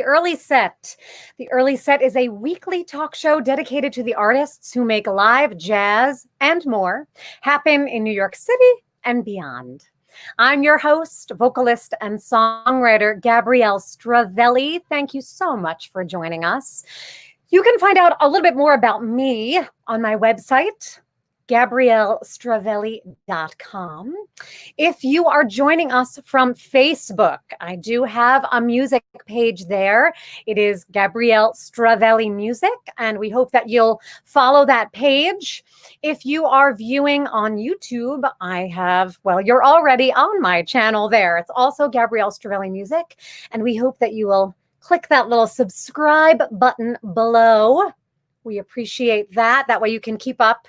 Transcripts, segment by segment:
Early Set. The Early Set is a weekly talk show dedicated to the artists who make live jazz and more happen in New York City and beyond. I'm your host, vocalist, and songwriter, Gabrielle Stravelli. Thank you so much for joining us. You can find out a little bit more about me on my website, GabrielleStravelli.com. If you are joining us from Facebook, I do have a music page there. It is Gabrielle Stravelli Music, and we hope that you'll follow that page. If you are viewing on YouTube, you're already on my channel there. It's also Gabrielle Stravelli Music, and we hope that you will click that little subscribe button below. We appreciate that. That way you can keep up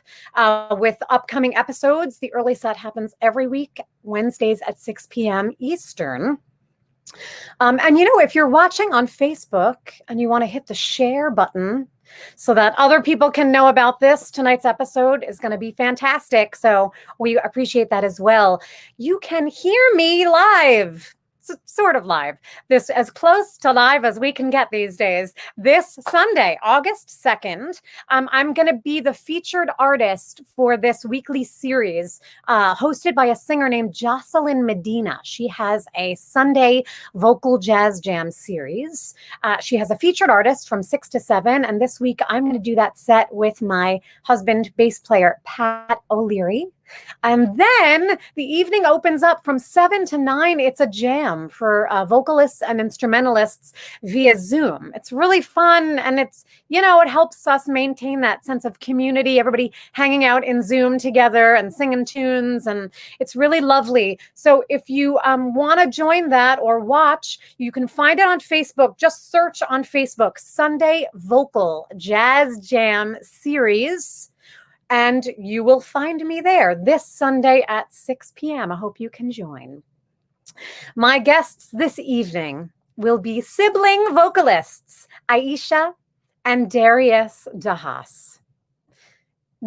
with upcoming episodes. The Early Set happens every week, Wednesdays at 6 p.m. Eastern. If you're watching on Facebook and you want to hit the share button so that other people can know about this, tonight's episode is going to be fantastic. So we appreciate that as well. You can hear me live. Sort of live. This as close to live as we can get these days. This Sunday, August 2nd, I'm going to be the featured artist for this weekly series hosted by a singer named Jocelyn Medina. She has a Sunday vocal jazz jam series. She has a featured artist from 6 to 7, and this week I'm going to do that set with my husband, bass player, Pat O'Leary. And then the evening opens up from 7 to 9. It's a jam for vocalists and instrumentalists via Zoom. It's really fun, and it helps us maintain that sense of community, everybody hanging out in Zoom together and singing tunes, and it's really lovely. So if you want to join that or watch, you can find it on Facebook. Just search on Facebook, Sunday Vocal Jazz Jam Series. And you will find me there this Sunday at 6 p.m. I hope you can join. My guests this evening will be sibling vocalists, Aisha and Darius Haas.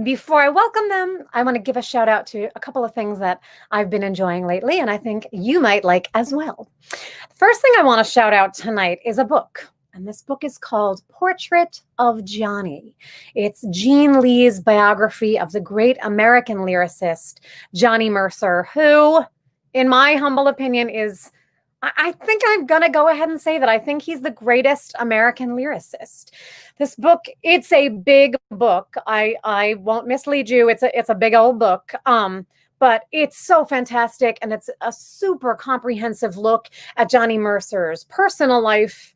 Before I welcome them, I want to give a shout out to a couple of things that I've been enjoying lately, and I think you might like as well. The first thing I want to shout out tonight is a book. And this book is called Portrait of Johnny. It's Jean Lee's biography of the great American lyricist, Johnny Mercer, who, in my humble opinion, I think I'm going to go ahead and say that I think he's the greatest American lyricist. This book, it's a big book. I won't mislead you. It's a big old book. But it's so fantastic, and it's a super comprehensive look at Johnny Mercer's personal life,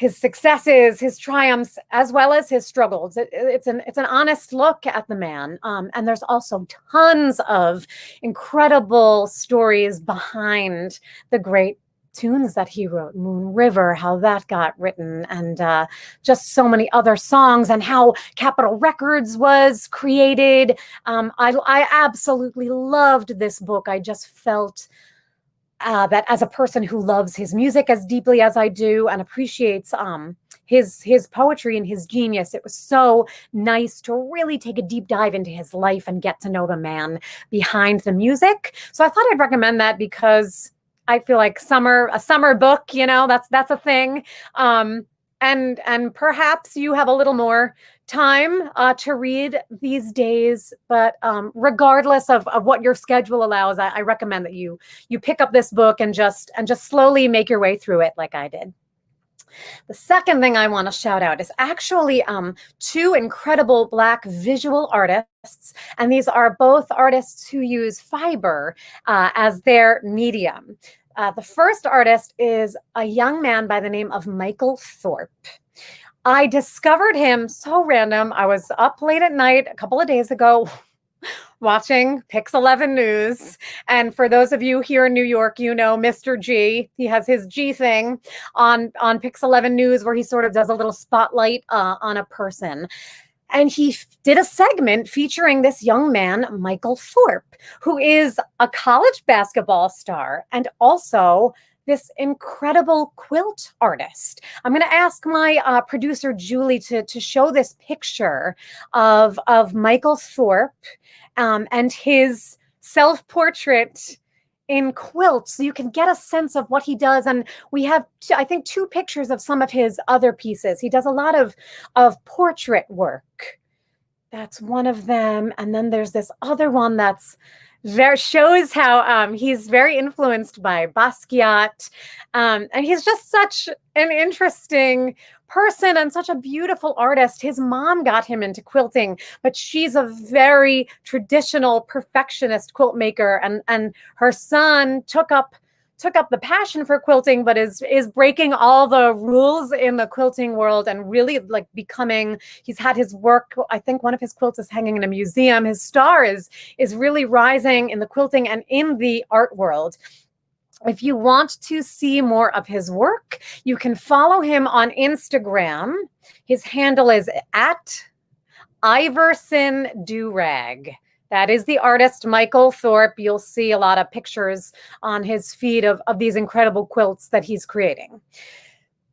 his successes, his triumphs, as well as his struggles. It's an honest look at the man. And there's also tons of incredible stories behind the great tunes that he wrote. Moon River, how that got written, and just so many other songs, and how Capitol Records was created. I absolutely loved this book. I just felt that as a person who loves his music as deeply as I do and appreciates his poetry and his genius, it was so nice to really take a deep dive into his life and get to know the man behind the music. So I thought I'd recommend that because I feel like a summer book, that's a thing. And perhaps you have a little more time to read these days, but regardless of what your schedule allows, I recommend that you pick up this book and just slowly make your way through it like I did. The second thing I want to shout out is actually two incredible Black visual artists, and these are both artists who use fiber as their medium. The first artist is a young man by the name of Michael Thorpe. I discovered him so random. I was up late at night a couple of days ago watching Pix 11 News. And for those of you here in New York, you know Mr. G. He has his G thing on Pix 11 News where he sort of does a little spotlight on a person. And he did a segment featuring this young man, Michael Thorpe, who is a college basketball star and also this incredible quilt artist. I'm going to ask my producer, Julie, to show this picture of Michael Thorpe and his self-portrait in quilts, so you can get a sense of what he does. And we have, I think, 2 pictures of some of his other pieces. He does a lot of portrait work. That's one of them. And then there's this other one that's shows how he's very influenced by Basquiat. And he's just such an interesting person and such a beautiful artist. His mom got him into quilting, but she's a very traditional perfectionist quilt maker. And her son took up the passion for quilting, but is breaking all the rules in the quilting world and really like becoming, he's had his work, I think one of his quilts is hanging in a museum. His star is really rising in the quilting and in the art world. If you want to see more of his work, you can follow him on Instagram. His handle is @IversonDurag. That is the artist, Michael Thorpe. You'll see a lot of pictures on his feed of these incredible quilts that he's creating.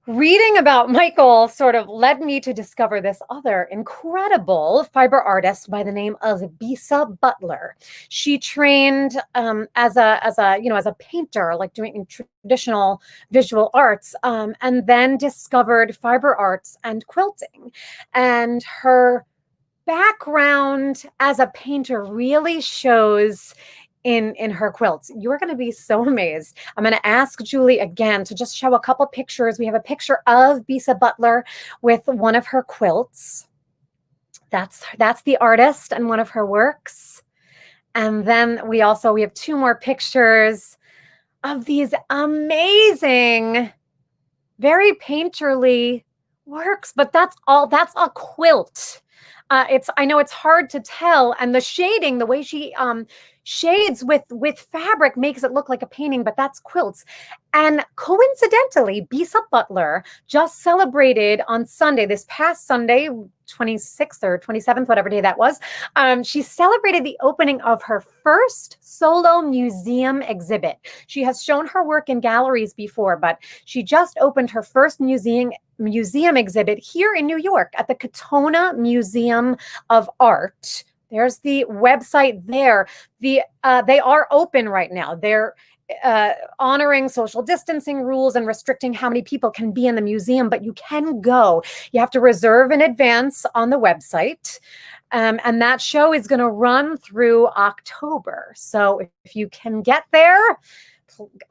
Reading about Michael sort of led me to discover this other incredible fiber artist by the name of Bisa Butler. She trained as a painter, like doing traditional visual arts, and then discovered fiber arts and quilting. And her background as a painter really shows in her quilts. You're going to be so amazed. I'm going to ask Julie again to just show a couple pictures. We have a picture of Bisa Butler with one of her quilts. That's the artist and one of her works. And then we have 2 more pictures of these amazing, very painterly works, but that's a quilt. I know it's hard to tell, and the shading, the way she shades with fabric makes it look like a painting, but that's quilts. And coincidentally, Bisa Butler just celebrated on Sunday, this past Sunday, 26th or 27th, whatever day that was. She celebrated the opening of her first solo museum exhibit. She has shown her work in galleries before, but she just opened her first museum exhibit here in New York at the Katona Museum of Art. There's the website there. They are open right now. They're honoring social distancing rules and restricting how many people can be in the museum, but you can go. You have to reserve in advance on the website. And that show is going to run through October. So if you can get there,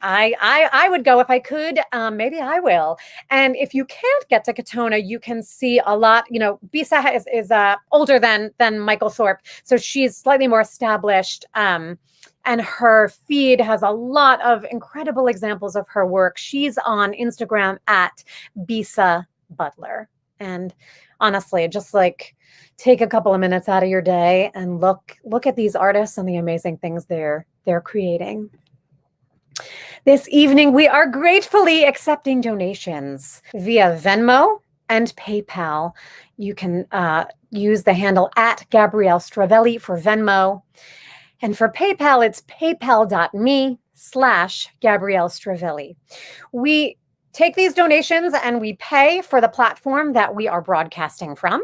I would go if I could. Maybe I will. And if you can't get to Katona, you can see a lot. You know, Bisa is older than Michael Thorpe, so she's slightly more established. And her feed has a lot of incredible examples of her work. She's on Instagram @Bisa Butler. And honestly, just like take a couple of minutes out of your day and look at these artists and the amazing things they're creating. This evening, we are gratefully accepting donations via Venmo and PayPal. You can use the handle @Gabrielle Stravelli for Venmo. And for PayPal, it's paypal.me/Gabrielle Stravelli. We take these donations and we pay for the platform that we are broadcasting from.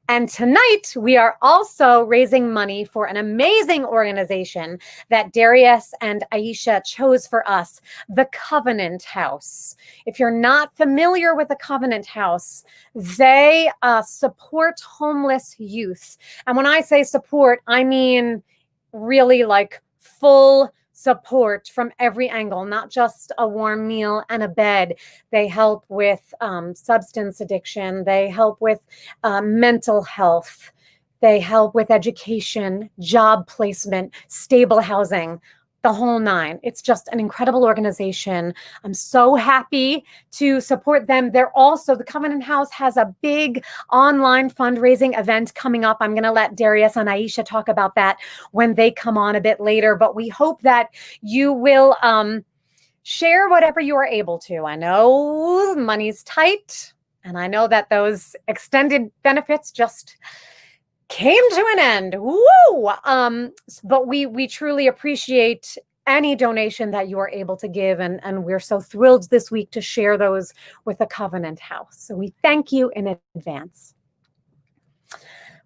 And tonight, we are also raising money for an amazing organization that Darius and Aisha chose for us, the Covenant House. If you're not familiar with the Covenant House, they support homeless youth. And when I say support, I mean really like full support from every angle, not just a warm meal and a bed. They help with substance addiction. They help with mental health. They help with education, job placement, stable housing, the whole nine. It's just an incredible organization. I'm so happy to support them. They're also, the Covenant House has a big online fundraising event coming up. I'm going to let Darius and Aisha talk about that when they come on a bit later, but we hope that you will share whatever you are able to. I know money's tight, and I know that those extended benefits just came to an end. Woo! But we truly appreciate any donation that you are able to give, and we're so thrilled this week to share those with the Covenant House. So we thank you in advance.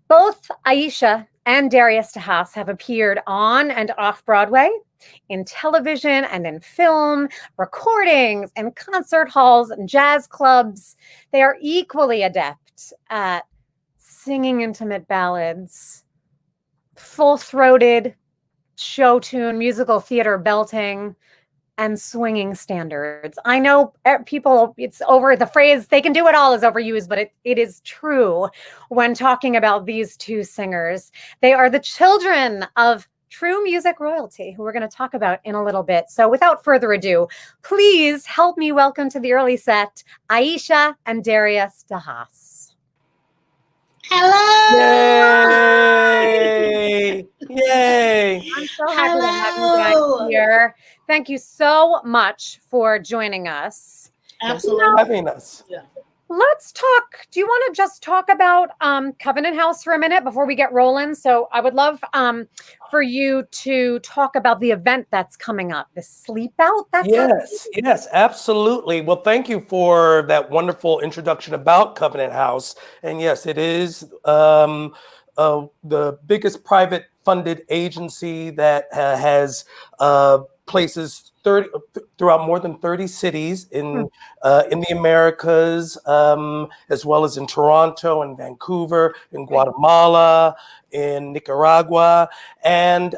Both Aisha and Darius Haas have appeared on and off Broadway. in television and in film, recordings and concert halls and jazz clubs. They are equally adept at singing intimate ballads, full-throated show tune, musical theater belting, and swinging standards. I know people, it's over, the phrase "they can do it all" is overused, but it is true when talking about these two singers. They are the children of true music royalty, who we're going to talk about in a little bit. So without further ado, please help me welcome to the early set, Aisha and Darius de Haas. Hello! Yay! Yay! I'm so happy to have you guys here. Thank you so much for joining us. Absolutely. For having us. Yeah. Let's talk. Do you want to just talk about Covenant House for a minute before we get rolling? So I would love for you to talk about the event that's coming up, the Sleep Out. Yes, absolutely. Well, thank you for that wonderful introduction about Covenant House. And yes, it is the biggest private funded agency that has places throughout more than 30 cities in the Americas, as well as in Toronto and Vancouver, in Guatemala, in Nicaragua. And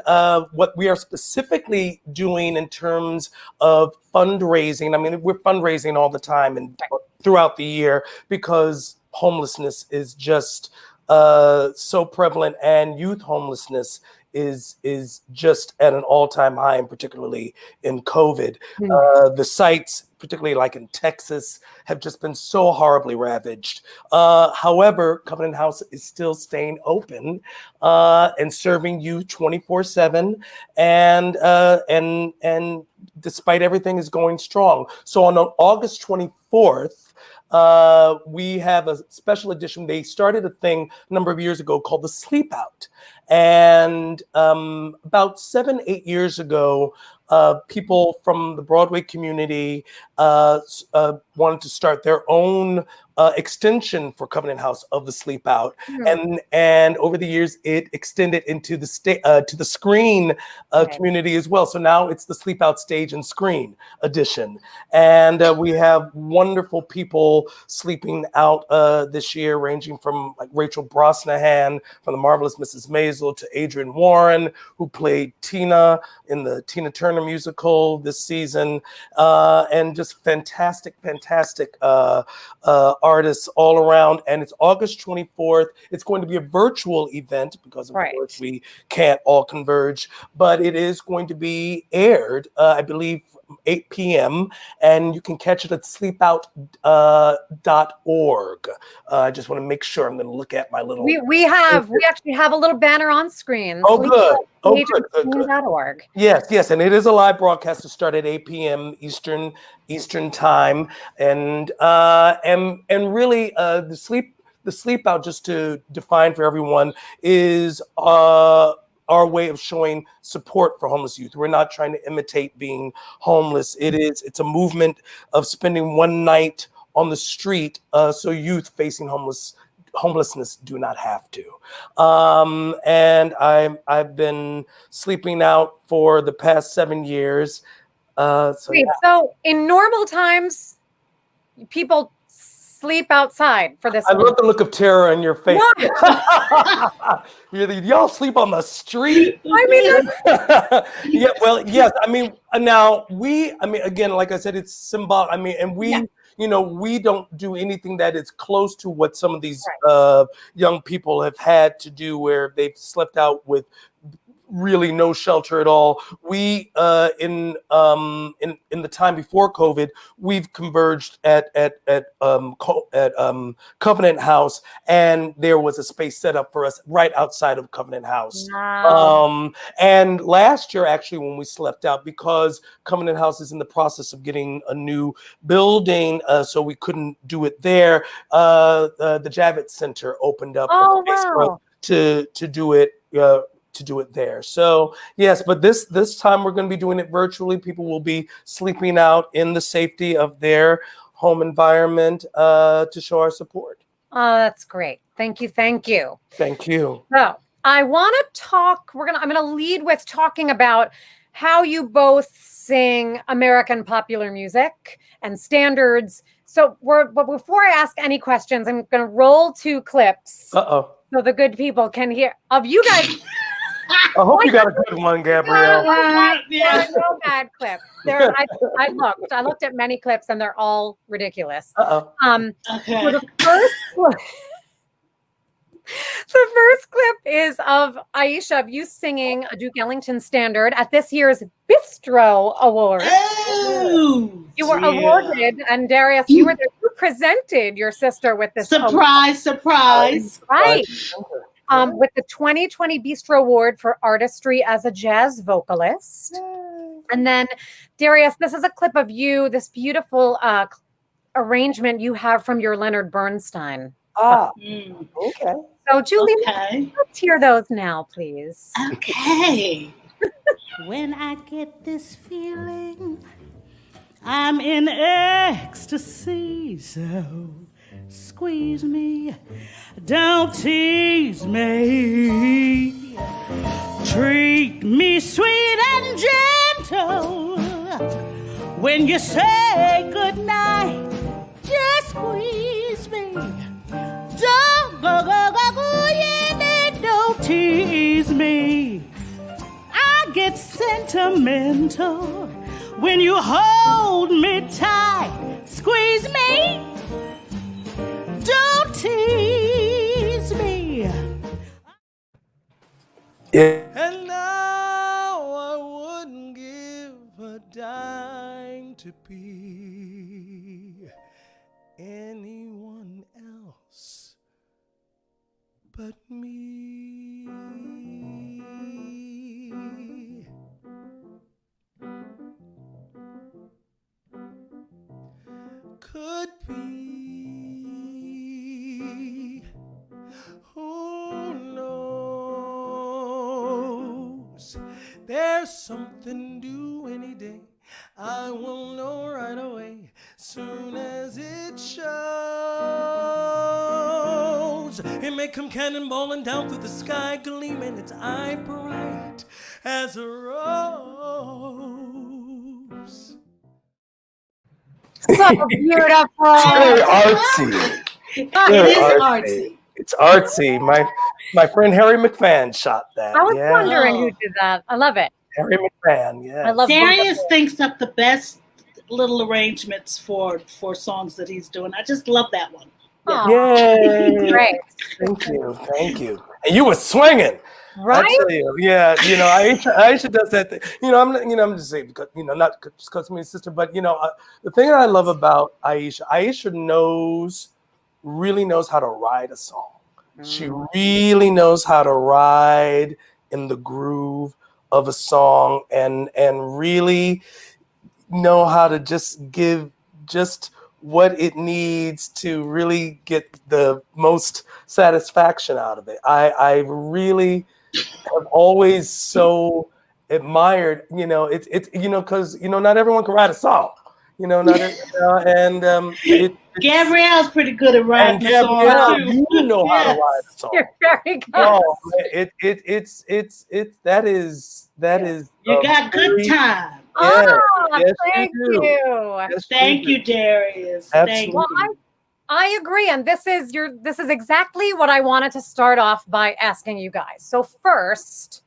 what we are specifically doing in terms of fundraising, I mean, we're fundraising all the time and throughout the year because homelessness is just so prevalent, and youth homelessness is just at an all-time high, and particularly in COVID. The sites, particularly like in Texas, have just been so horribly ravaged. However, Covenant House is still staying open and serving you 24/7, and despite everything is going strong. So on August 24th, we have a special edition. They started a thing a number of years ago called the Sleep Out. And about 7-8 years ago, people from the Broadway community wanted to start their own extension for Covenant House of the Sleep Out, and over the years it extended into the to the screen community as well. So now it's the Sleep Out Stage and Screen edition, and we have wonderful people sleeping out this year, ranging from like Rachel Brosnahan from The Marvelous Mrs. Maisel to Adrienne Warren, who played Tina in the Tina Turner musical this season, and just fantastic artists all around. And it's August 24th. It's going to be a virtual event because of course we can't all converge, but it is going to be aired, I believe, 8 p.m. and you can catch it at sleepout.org. I just want to make sure. I'm going to look at my little. We actually have a little banner on screen. Oh, good. Good. Yes, and it is a live broadcast to start at 8 p.m. Eastern time, and really the sleep out, just to define for everyone, is our way of showing support for homeless youth. We're not trying to imitate being homeless. It's a movement of spending one night on the street so youth facing homelessness do not have to. And I've been sleeping out for the past 7 years. So in normal times, people sleep outside for this. I love the look of terror in your face. Y'all sleep on the street? I mean, yeah, well, yes. I mean, now again, like I said, it's symbolic. I mean, and we, we don't do anything that is close to what some of these young people have had to do, where they've slept out with really no shelter at all. We in the time before COVID, we've converged at Covenant House, and there was a space set up for us right outside of Covenant House. Wow. And last year, actually, when we slept out, because Covenant House is in the process of getting a new building, so we couldn't do it there. The Javits Center opened up a space for us to do it. To do it there. So yes, but this time we're going to be doing it virtually. People will be sleeping out in the safety of their home environment to show our support. Oh, that's great. Thank you. Thank you. So I want to talk. I'm going to lead with talking about how you both sing American popular music and standards. So but before I ask any questions, I'm going to roll 2 clips Uh-oh. so the good people can hear of you guys. I hope you got a good one, Gabrielle. There are no bad clips. I looked at many clips and they're all ridiculous. Uh-oh. Okay. So the first clip is of Aisha, of you singing a Duke Ellington standard at this year's Bistro Award. Oh, You were yeah. awarded, and Darius, you were there. You presented your sister with this Surprise. right? With the 2020 Bistro Award for Artistry as a Jazz Vocalist. And then, Darius, this is a clip of you, this beautiful arrangement you have from your Leonard Bernstein. Okay. So, Julie, Okay. let's hear those now, please. Okay. When I get this feeling, I'm in ecstasy, so squeeze me, don't tease me, treat me sweet and gentle. When you say goodnight, just squeeze me, don't don't tease me. I get sentimental when you hold me tight, squeeze me, don't tease me. Yeah. And now I wouldn't give a dime to be anyone else but me. Could be, who knows? There's something due any day. I will know right away, soon as it shows. It may come cannonballing down through the sky, gleaming its eye bright as a rose. So beautiful. Very artsy. It Very is artsy. It's artsy. My friend Harry McFan shot that. I was Yeah. wondering who did that. I love it. Harry McFan, yeah. I love Darius thinks up the best little arrangements for songs that he's doing. I just love that one. Aw, Yay. great. Thank you. Thank you. And you were swinging. Right? I tell you, yeah, Aisha does that thing. I'm just saying, because, not just because of my sister, but the thing that I love about Aisha really knows how to ride a song. She really knows how to ride in the groove of a song and really know how to just give just what it needs to really get the most satisfaction out of it. I really have always so admired, it's because not everyone can write a song, Gabrielle's pretty good at writing a song Gabrielle, too. you know how to write a song. You're very good. Oh, that is You got good time. Yeah, yes, Thank you do. you. Yes, Thank you, Darius. Thank Absolutely. Well, you. I agree, and this is exactly what I wanted to start off by asking you guys. So first,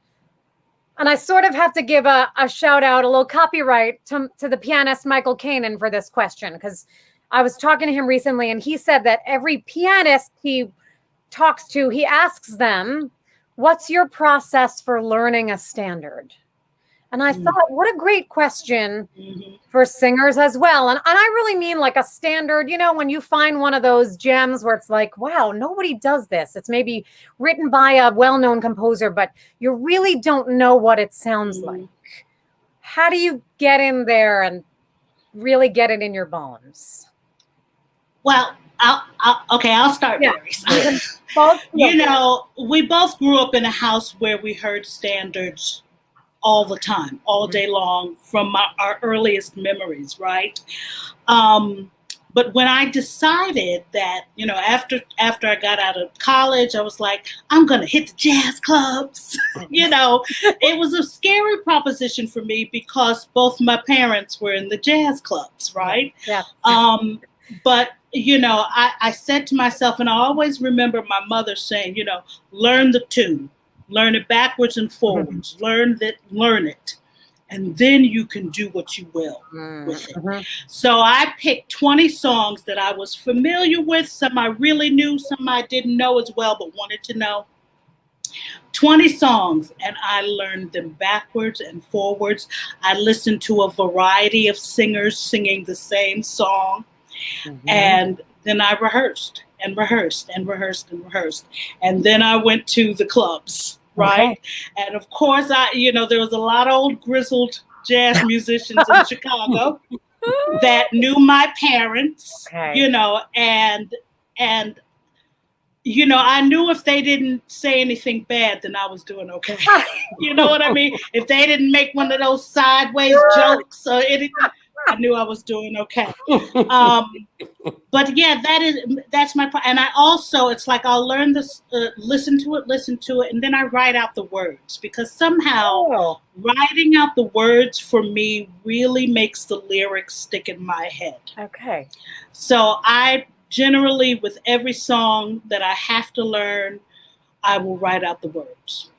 and I sort of have to give a shout out, a little copyright to the pianist Michael Kanan for this question, because I was talking to him recently, and he said that every pianist he talks to, he asks them, "What's your process for learning a standard?" And I thought, what a great question for singers as well. And I really mean like a standard, when you find one of those gems where it's like, wow, nobody does this. It's maybe written by a well-known composer, but you really don't know what it sounds like. How do you get in there and really get it in your bones? Well, I'll start, Yeah. Darius. We both grew up in a house where we heard standards all the time, all day long, from our earliest memories, right? But when I decided that, after I got out of college, I was like, I'm going to hit the jazz clubs. It was a scary proposition for me because both my parents were in the jazz clubs, right? Yeah. But, I said to myself, and I always remember my mother saying, learn the tune, learn it backwards and forwards, learn it. And then you can do what you will with it. So I picked 20 songs that I was familiar with. Some I really knew, some I didn't know as well, but wanted to know. 20 songs, and I learned them backwards and forwards. I listened to a variety of singers singing the same song. And then I rehearsed and rehearsed and rehearsed and rehearsed. And then I went to the clubs. Right. Okay. And of course, there was a lot of old grizzled jazz musicians in Chicago that knew my parents, and I knew if they didn't say anything bad, then I was doing okay. You know what I mean? If they didn't make one of those sideways jokes or anything, I knew I was doing okay. But yeah, that's my part. And I also, it's like I'll learn this, listen to it, and then I write out the words, because somehow writing out the words for me really makes the lyrics stick in my head. Okay. So I generally, with every song that I have to learn, I will write out the words.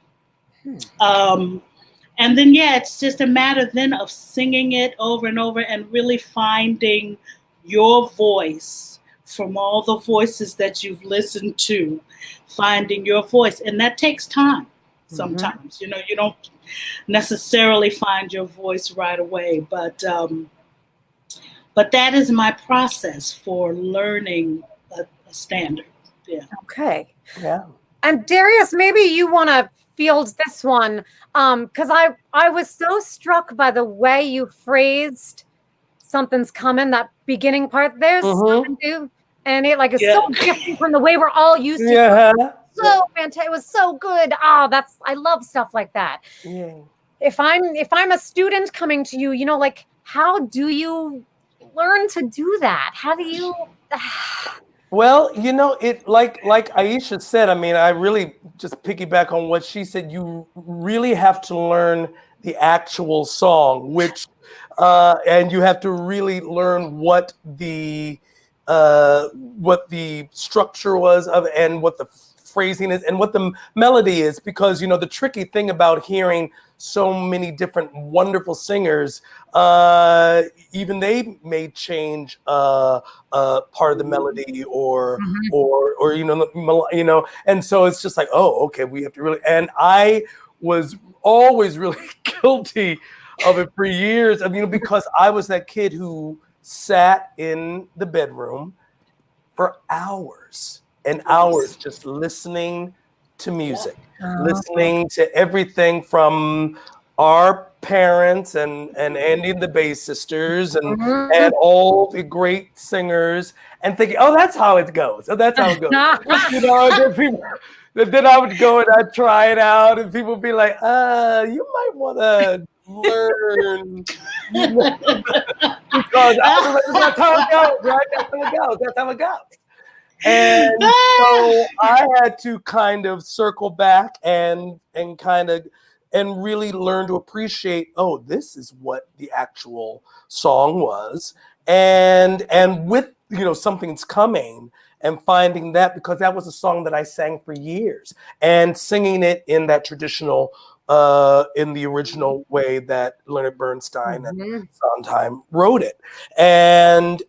And then, it's just a matter then of singing it over and over and really finding your voice from all the voices that you've listened to, finding your voice. And that takes time sometimes. You don't necessarily find your voice right away. But that is my process for learning a standard. Yeah. Okay. Yeah. And Darius, maybe you want to field this one, because I was so struck by the way you phrased "something's coming." That beginning part, there's something new, and it is so different from the way we're all used to. Yeah. So fantastic! It was so good. I love stuff like that. Yeah. If I'm a student coming to you, how do you learn to do that? How do you? Well, it like Aisha said, I mean, I really just piggyback on what she said. You really have to learn the actual song, which, and you have to really learn what the structure was of, and what the phrasing is, and what the melody is, because the tricky thing about hearing so many different wonderful singers, even they may change part of the melody or and so it's just like, oh, okay, we have to really. And I was always really guilty of it for years. Because I was that kid who sat in the bedroom for hours and hours just listening to music, listening to everything from our parents and Andy and the Bass Sisters and all the great singers, and thinking, oh, that's how it goes. Oh, that's how it goes. Then I would go and I'd try it out, and people would be like, you might want to learn. Because that's how it goes, right? That's how it goes. And so I had to kind of circle back and really learn to appreciate, oh, this is what the actual song was. And with, Something's Coming, and finding that, because that was a song that I sang for years, and singing it in that traditional, in the original way that Leonard Bernstein and Sondheim wrote it. And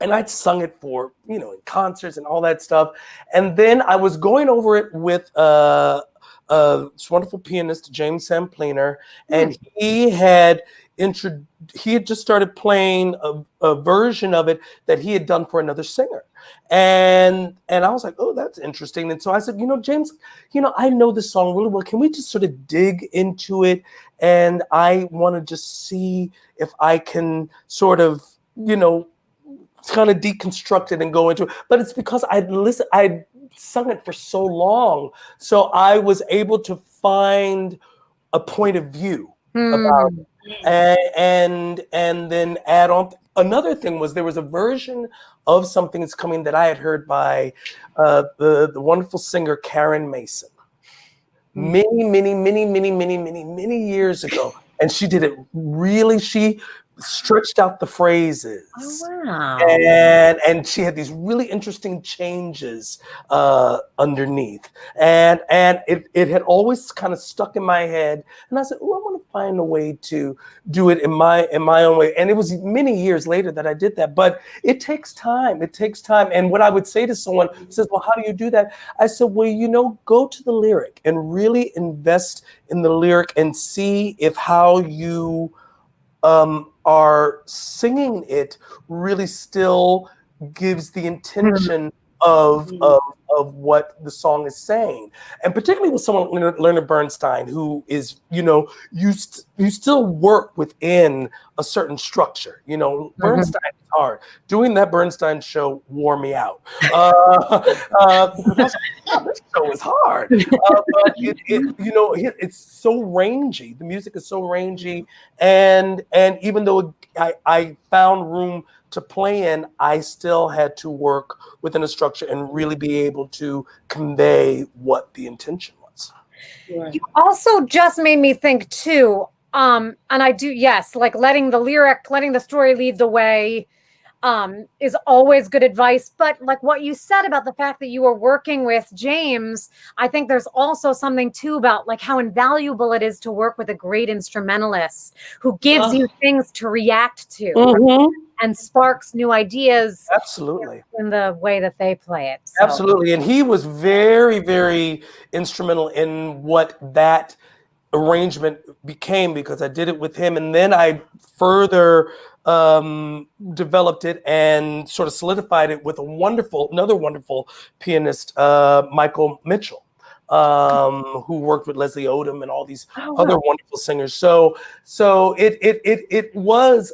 I'd sung it for, in concerts and all that stuff. And then I was going over it with this wonderful pianist, James Sampliner, and he had just started playing a version of it that he had done for another singer. And I was like, oh, that's interesting. And so I said, James, I know this song really well. Can we just sort of dig into it? And I want to just see if I can sort of, kind of deconstruct it and go into it. But it's because I'd sung it for so long. So I was able to find a point of view about it. And then add on another thing was there was a version of Something Is Coming that I had heard by the wonderful singer Karen Mason many years ago. And she did it really, she stretched out the phrases. Oh, wow. And she had these really interesting changes underneath. And it had always kind of stuck in my head. And I said, oh, I want to find a way to do it in my own way. And it was many years later that I did that. But it takes time. It takes time. And what I would say to someone who says, well, how do you do that? I said, well, you know, go to the lyric and really invest in the lyric and see if how you are singing it really still gives the intention of what the song is saying. And particularly with someone like Leonard Bernstein, who is, you know, you still work within a certain structure. You know, Bernstein is hard. Doing that Bernstein show wore me out. This show is hard. But it's so rangy. The music is so rangy. And even though I found room to play in, I still had to work within a structure and really be able to convey what the intention was. You also just made me think too, and I do, yes, like letting the story lead the way is always good advice. But like what you said about the fact that you were working with James, I think there's also something too about like how invaluable it is to work with a great instrumentalist who gives you things to react to. And sparks new ideas. Absolutely. In the way that they play it. So. Absolutely. And he was very, very instrumental in what that arrangement became, because I did it with him. And then I further developed it and sort of solidified it with another wonderful pianist, Michael Mitchell, who worked with Leslie Odom and all these other wonderful singers. So it was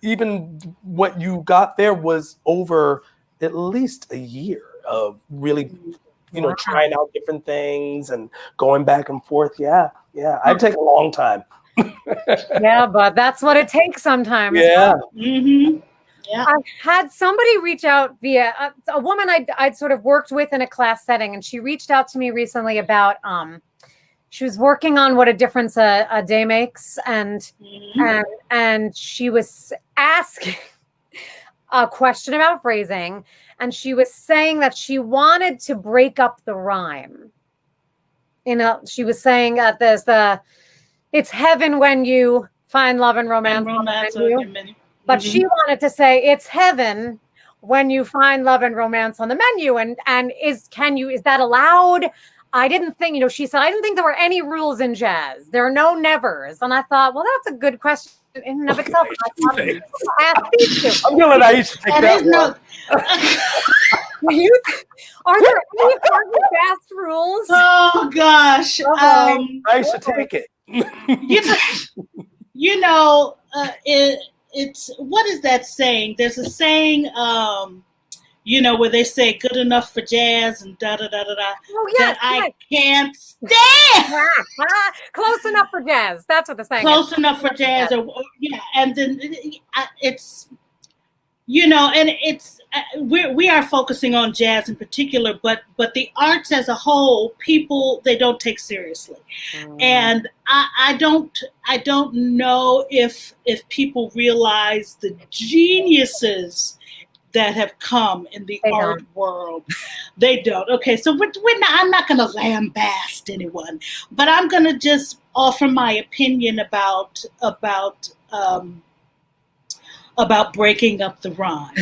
even what you got there was over at least a year of really, trying out different things and going back and forth. Yeah. I'd take a long time. Yeah, but that's what it takes sometimes. Yeah. Yeah. I had somebody reach out via a woman I'd sort of worked with in a class setting, and she reached out to me recently about she was working on What a Difference a Day Makes, and she was asking a question about phrasing, and she was saying that she wanted to break up the rhyme. She was saying that it's heaven when you find love and romance on the menu. But she wanted to say it's heaven when you find love and romance on the menu. And is that allowed? I didn't think, she said, I didn't think there were any rules in jazz. There are no nevers. And I thought, well, that's a good question in and of itself. I'm going to let Aisha take that one. Are there any hard and fast rules? Oh, gosh. Aisha, take it. It's what is that saying? There's a saying, where they say good enough for jazz and da da da da da. Oh, yes, I can't stand. Close enough for jazz. That's what the saying. Close enough for jazz, and then it's and it's we are focusing on jazz in particular, but the arts as a whole, people they don't take seriously, and I don't know if people realize the geniuses that have come in the art world. They don't. Okay, so I'm not going to lambast anyone, but I'm going to just offer my opinion about breaking up the rhyme.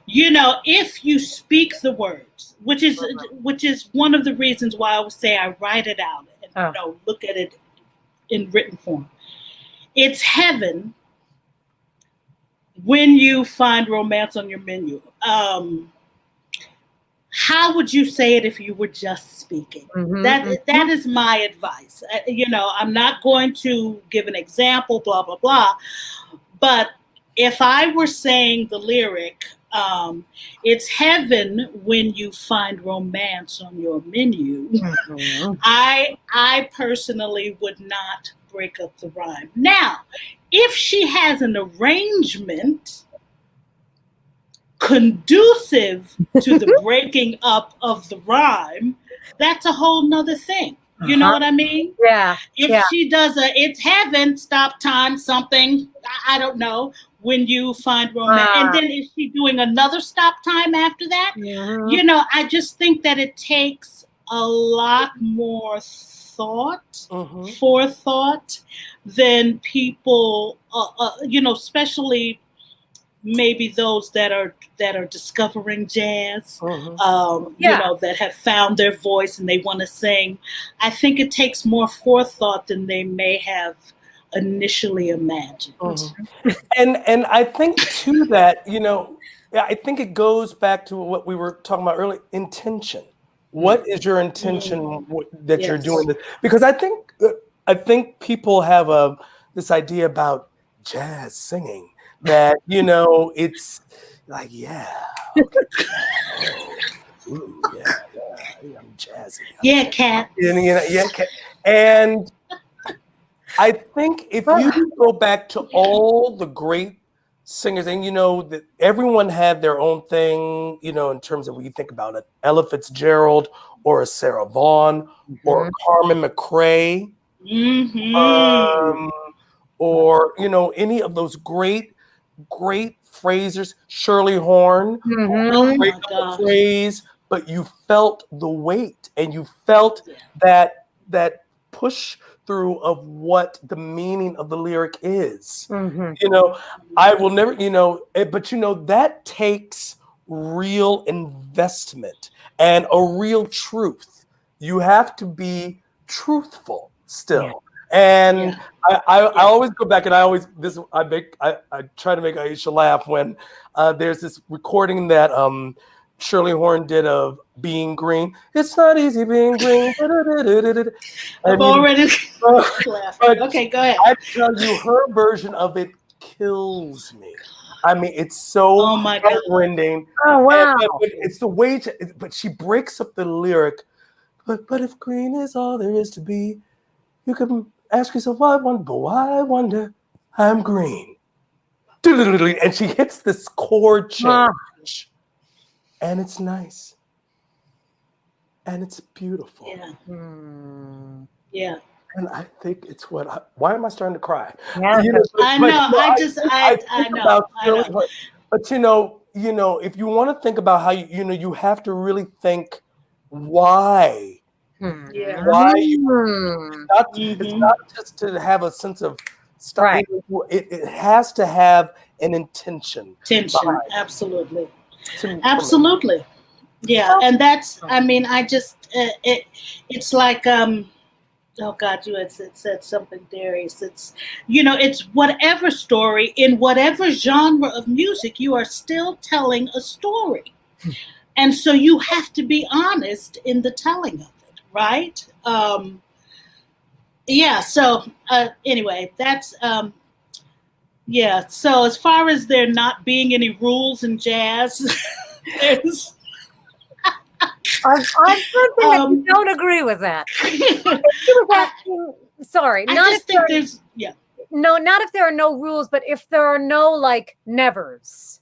If you speak the words, which is one of the reasons why I would say I write it out and look at it in written form. It's heaven when you find romance on your menu. How would you say it if you were just speaking? That is my advice. I'm not going to give an example, blah, blah, blah. But if I were saying the lyric, it's heaven when you find romance on your menu, I personally would not break up the rhyme. Now, If she has an arrangement conducive to the breaking up of the rhyme, that's a whole nother thing. You know what I mean? Yeah. If she does it's heaven, stop time, something, I don't know, when you find romance. And then is she doing another stop time after that? You know, I just think that it takes a lot more thought, forethought than people, you know, especially maybe those that are discovering jazz, you know, that have found their voice and they want to sing. I think it takes more forethought than they may have initially imagined. And I think too that, you know, I think it goes back to what we were talking about earlier, intention. What is your intention that you're doing this? Because I think people have this idea about jazz singing that, you know, it's like, okay, ooh, I'm jazzy. Cat. Cat. And I think if you go back to all the great singers, and you know that everyone had their own thing, you know, in terms of when you think about it, Ella Fitzgerald or a Sarah Vaughan or Carmen McRae, or you know, any of those great phrasers, Shirley Horn, great phrase, but you felt the weight and you felt that push through of what the meaning of the lyric is. You know, I will never, you know, but you know, that takes real investment and a real truth. You have to be truthful still. And I always go back and I try to make Aisha laugh when there's this recording that Shirley Horn did of Being Green. It's not easy being green. I'm already laughing. Okay, go ahead. I tell you, her version of it kills me. I mean, it's so heartrending. Oh wow! It's the way, but she breaks up the lyric. But if green is all there is to be, you can ask yourself, why wonder I'm green? And she hits this chord change. And it's nice. And it's beautiful. Yeah. And I think it's why am I starting to cry? Yeah. You know, I know. But you know, if you want to think about how you have to really think why. Why it's not just to have a sense of stuff. Right. It has to have an intention. Absolutely. Absolutely. Yeah. And that's, I mean, I just, it's like, oh God, you had said something, Darius. It's, you know, it's whatever story in whatever genre of music, you are still telling a story. And so you have to be honest in the telling of it, right? So anyway, that's, so as far as there not being any rules in jazz, there's... I'm thinking that you don't agree with that. Sorry, not if there are no rules, but if there are no like nevers.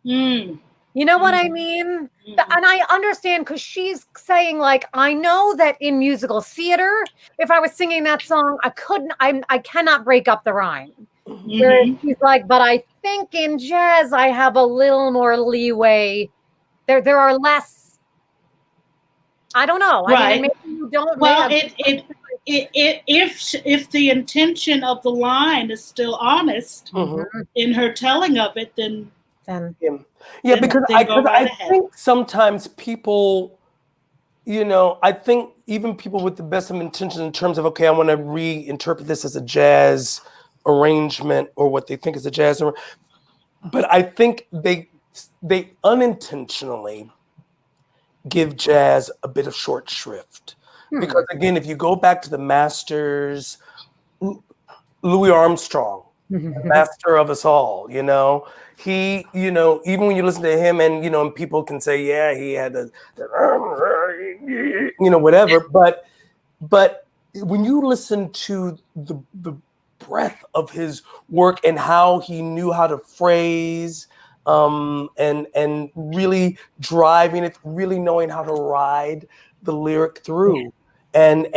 You know what I mean? And I understand because she's saying like, I know that in musical theater, if I was singing that song, I cannot break up the rhyme. Whereas she's like, but I think in jazz, I have a little more leeway. There are less. I don't know. Right. I mean, maybe you don't. Well, if the intention of the line is still honest in her telling of it, then because I think sometimes people, you know, I think even people with the best of intentions in terms of, okay, I want to reinterpret this as a jazz arrangement or what they think is a jazz arrangement, but I think they unintentionally give jazz a bit of short shrift. Because again, if you go back to the masters, Louis Armstrong, master of us all, you know, he, you know, even when you listen to him and, you know, and people can say, yeah, he had you know, whatever. But when you listen to the breadth of his work and how he knew how to phrase, and really driving it, really knowing how to ride the lyric through, and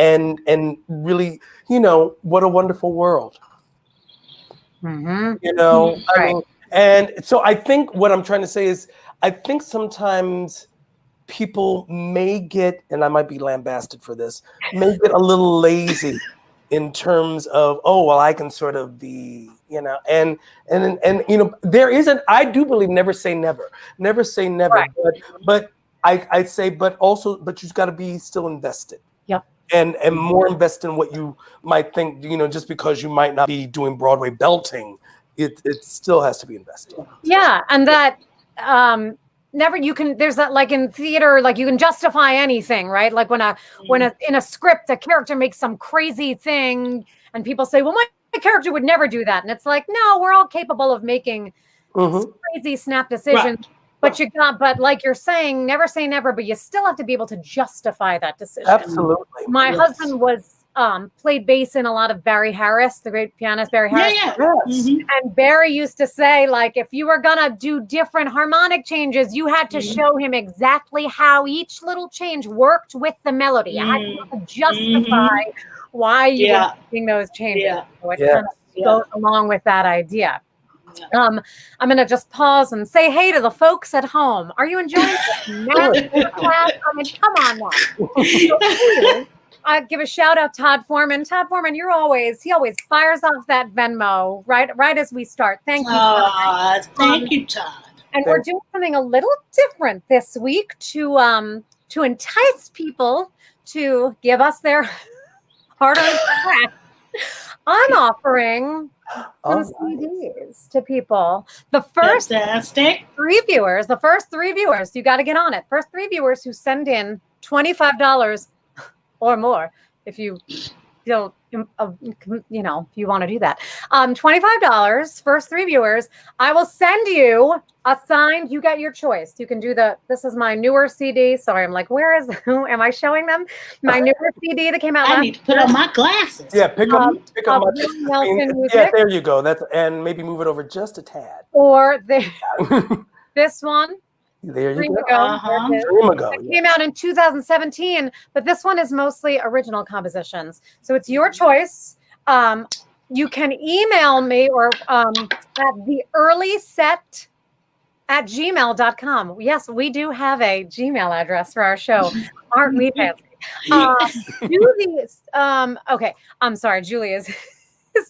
really, what a wonderful world. I mean, and so I think what I'm trying to say is, I think sometimes people may get, and I might be lambasted for this, may get a little lazy in terms of, oh, well, I can sort of be, and there isn't, I do believe never say never, right. but I'd say, but you've got to be still invested. Yep. And more invested in what you might think, just because you might not be doing Broadway belting, it still has to be invested. Yeah, and that there's that, like in theater, like you can justify anything, right? Like when in a script a character makes some crazy thing and people say, well, my character would never do that, and it's like, no, we're all capable of making crazy snap decisions. Right. But like you're saying, never say never, but you still have to be able to justify that decision. Absolutely. My husband was played bass in a lot of Barry Harris, the great pianist Barry Harris. And Barry used to say, like, if you were gonna do different harmonic changes, you had to show him exactly how each little change worked with the melody. You had to justify why you were making those changes. So it kind of goes along with that idea. I'm going to just pause and say hey to the folks at home. Are you enjoying this master class? I mean, come on now. I give a shout out to Todd Foreman. Todd Foreman, he always fires off that Venmo right as we start. Thank you, Todd. Thank you, Todd. And we're doing something a little different this week to entice people to give us their hard-earned cash. I'm offering some CDs to people. The first three viewers, you got to get on it. First three viewers who send in $25 or more, if you feel, if you want to do that. $25, first three viewers. I will send you a signed, you get your choice. You can do this is my newer CD. Sorry, I'm like, am I showing them? My newer CD that came out I need to put on my glasses. Yeah, pick up yeah, there you go. And maybe move it over just a tad. Or this one. There you Dream go. Dream Ago. It came out in 2017, but this one is mostly original compositions. So it's your choice. You can email me or at theearlyset@gmail.com. Yes, we do have a Gmail address for our show. Aren't we fancy? Okay, I'm sorry, Julie is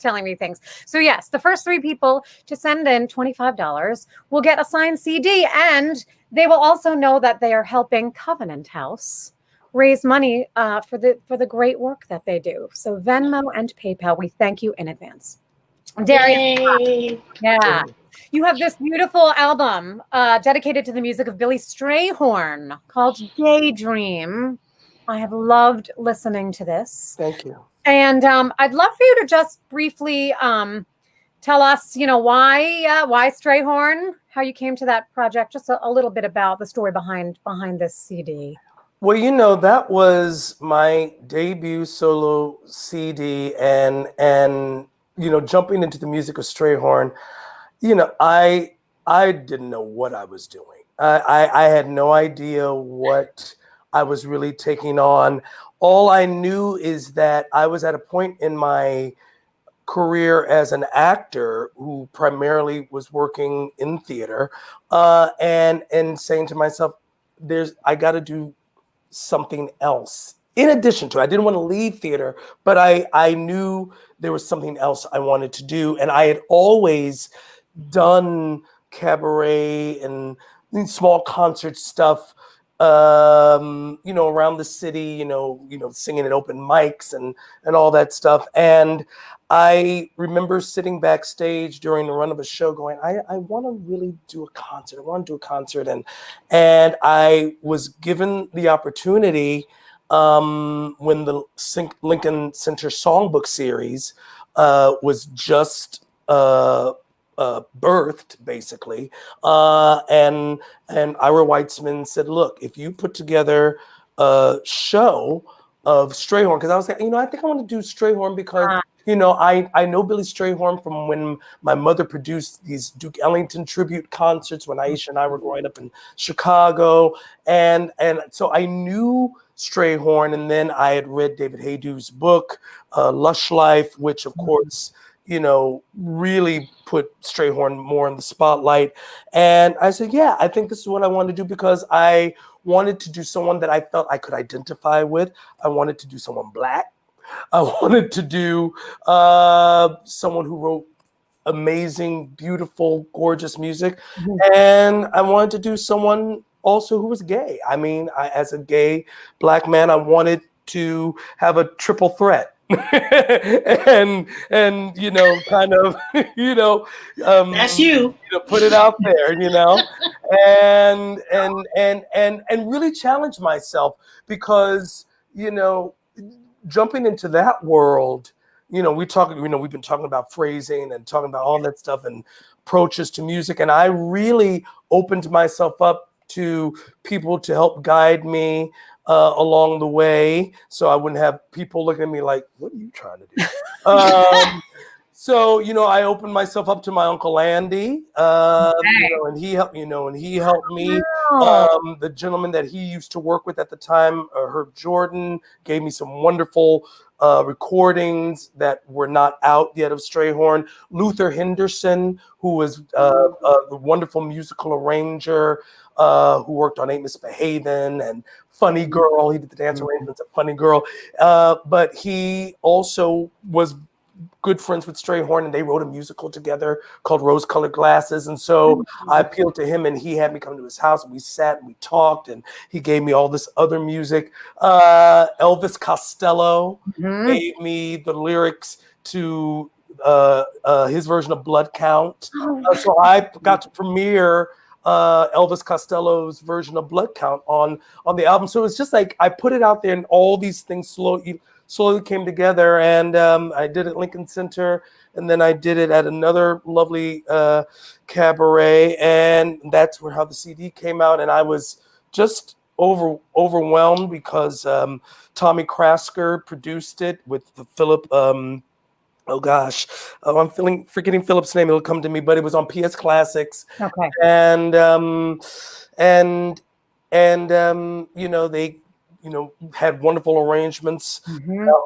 telling me things. So yes, the first three people to send in $25 will get a signed CD, and they will also know that they are helping Covenant House raise money for the great work that they do. So Venmo and PayPal, we thank you in advance. Darius, yeah. You have this beautiful album dedicated to the music of Billy Strayhorn called Daydream. I have loved listening to this. Thank you. And I'd love for you to just briefly tell us, why Strayhorn, how you came to that project, just a little bit about the story behind this CD. Well, that was my debut solo CD, and jumping into the music of Strayhorn, I didn't know what I was doing. I had no idea what I was really taking on. All I knew is that I was at a point in my career as an actor who primarily was working in theater, and saying to myself, I got to do something else. In addition to, I didn't want to leave theater, but I knew there was something else I wanted to do. And I had always done cabaret and small concert stuff, around the city, singing at open mics and all that stuff. And I remember sitting backstage during the run of a show going, I want to really do a concert. I want to do a concert. And I was given the opportunity when the Lincoln Center Songbook series was just birthed, basically. And Ira Weitzman said, look, if you put together a show of Strayhorn, because I was like, I think I want to do Strayhorn because I know Billy Strayhorn from when my mother produced these Duke Ellington tribute concerts when Aisha and I were growing up in Chicago. And so I knew Strayhorn, and then I had read David Haydew's book, Lush Life, which of course, really put Strayhorn more in the spotlight. And I said, yeah, I think this is what I want to do, because I wanted to do someone that I felt I could identify with. I wanted to do someone Black. I wanted to do someone who wrote amazing, beautiful, gorgeous music. And I wanted to do someone also who was gay. I mean, as a gay Black man, I wanted to have a triple threat. and kind of That's you. Put it out there, and really challenge myself, because jumping into that world, we've been talking about phrasing and talking about all that stuff and approaches to music, and I really opened myself up to people to help guide me along the way, so I wouldn't have people looking at me like, what are you trying to do? So, I opened myself up to my Uncle Andy, and he helped, and he helped me. The gentleman that he used to work with at the time, Herb Jordan, gave me some wonderful recordings that were not out yet of Strayhorn. Luther Henderson, who was a wonderful musical arranger, who worked on Ain't Misbehavin' and Funny Girl. He did the dance arrangements of Funny Girl. But he also was good friends with Strayhorn, and they wrote a musical together called Rose Colored Glasses. And so I appealed to him, and he had me come to his house, and we sat and we talked, and he gave me all this other music. Elvis Costello gave me the lyrics to his version of Blood Count. So I got to premiere Elvis Costello's version of Blood Count on the album. So it's just like I put it out there, and all these things slowly came together, and I did it at Lincoln Center, and then I did it at another lovely cabaret, and that's how the CD came out. And I was just overwhelmed because Tommy Krasker produced it with Philip. I'm forgetting Philip's name. It'll come to me, but it was on PS Classics. Okay. And they had wonderful arrangements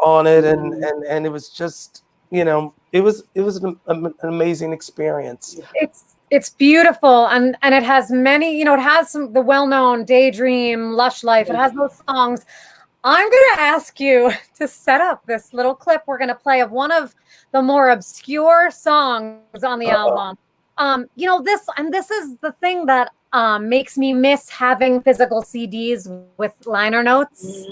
on it, and it was just, it was an amazing experience. It's beautiful, and it has many, it has the well-known Daydream, Lush Life. It has those songs. I'm going to ask you to set up this little clip we're going to play of one of the more obscure songs on the album. This is the thing that makes me miss having physical CDs with liner notes.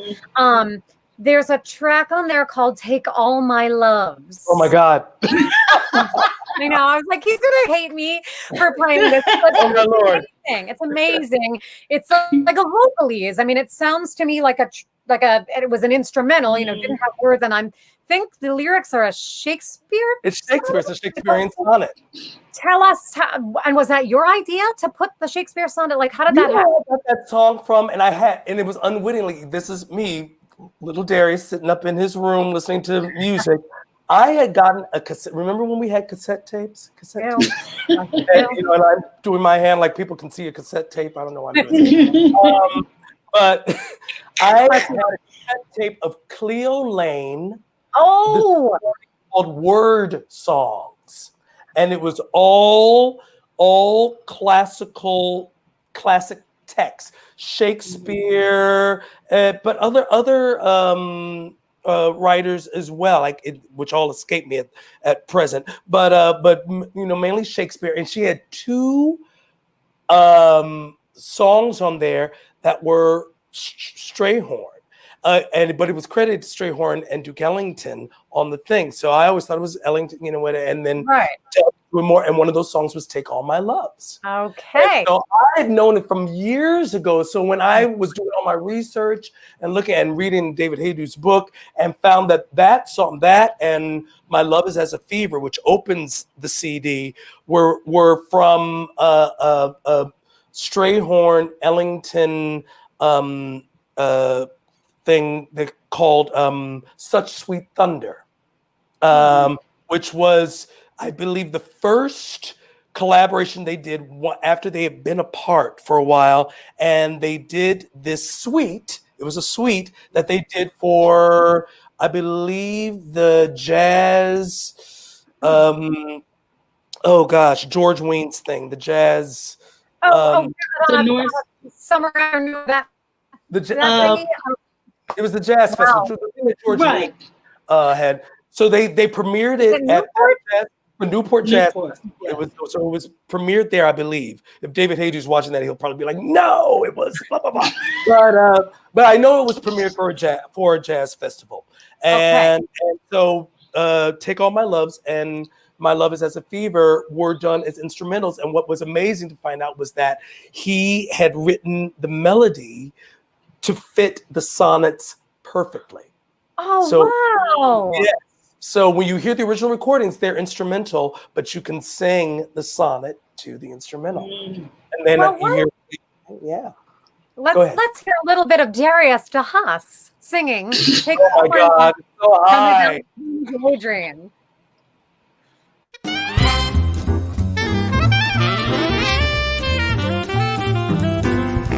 There's a track on there called Take All My Loves. Oh my God. I know. I was like, he's going to hate me for playing this. But oh my Lord. It's amazing. It's like a vocalese. I mean, it sounds to me like it was an instrumental, didn't have words. And I think the lyrics are a Shakespeare. It's Shakespeare. It's a Shakespearean sonnet. Tell us and was that your idea to put the Shakespeare sonnet? Like, how did that happen? I got that song from, and it was unwittingly, this is me, little Darius, sitting up in his room listening to music. I had gotten a cassette. Remember when we had cassette tapes? And I'm doing my hand like people can see a cassette tape. I don't know why I'm doing it. But I had a cassette tape of Cleo Lane. Called Word Songs, and it was all classic text, Shakespeare, but other writers as well, which all escape me at present. But mainly Shakespeare, and she had two songs on there that were Strayhorn. But it was credited to Strayhorn and Duke Ellington on the thing. So I always thought it was Ellington, and then more. And one of those songs was Take All My Loves. Okay. And so I had known it from years ago. So when I was doing all my research and looking and reading David Haydew's book, and found that song, that and My Love Is As a Fever, which opens the CD, were from Strayhorn Ellington thing they called Such Sweet Thunder. which was, I believe, the first collaboration they did after they had been apart for a while, and they did this suite. It was a suite that they did for, I believe, the jazz. Oh gosh, George Weins thing, the jazz. The North. Summer afternoon. It was the jazz festival. The thing that George Weins had. So they premiered it at the Newport Jazz Festival. Yeah. It was premiered there, I believe. If David Hager's watching that, he'll probably be like, "No, it was blah blah blah." But I know it was premiered for a jazz festival, and so Take All My Loves and My Love Is As a Fever were done as instrumentals. And what was amazing to find out was that he had written the melody to fit the sonnets perfectly. Wow! Yeah. So when you hear the original recordings, they're instrumental, but you can sing the sonnet to the instrumental. And then Let's hear a little bit of Darius to Haas singing. Oh my God, so high. Adrian.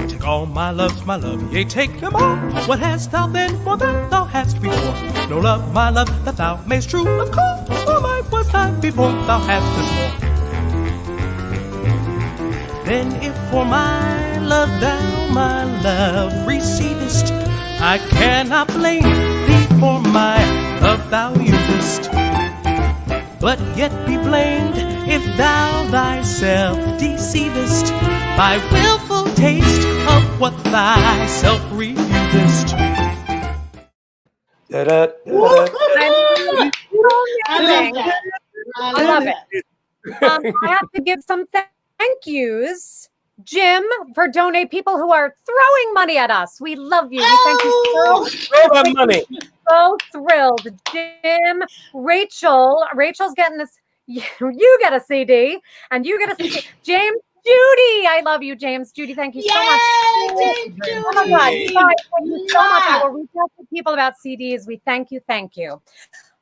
Take all my love, yea, take them all. What hast thou then for that thou hast before? No love, my love, that thou mayst true, of course, for life was thine before thou hast this more. Then if for my love thou my love receivest, I cannot blame thee for my love thou usest, but yet be blamed if thou thyself deceivest by willful taste of what thyself refusest. I love it. I have to give some thank yous, Jim, for donate people who are throwing money at us. We love you. We thank you so much. Throw that money. So thrilled, Jim. Rachel's getting this. You get a CD, and you get a CD. James, Judy, I love you, James. Judy, thank you so much. James, Judy. Oh my God, you guys, thank you so much. I will reach out to people about CDs. We thank you. Thank you.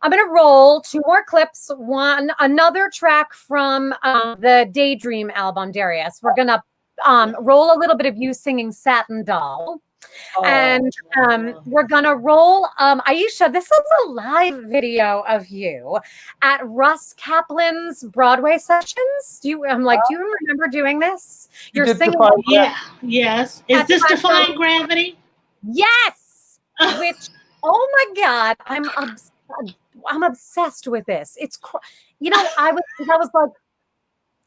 I'm going to roll two more clips. Another track from the Daydream album, Darius. We're going to roll a little bit of you singing Satin Doll. And we're going to roll, Aisha, this is a live video of you at Russ Kaplan's Broadway sessions. Do you remember doing this? You're singing. Yes. Is this Defying Gravity? Yes. Which, oh my God, I'm obsessed with this. It's, I was like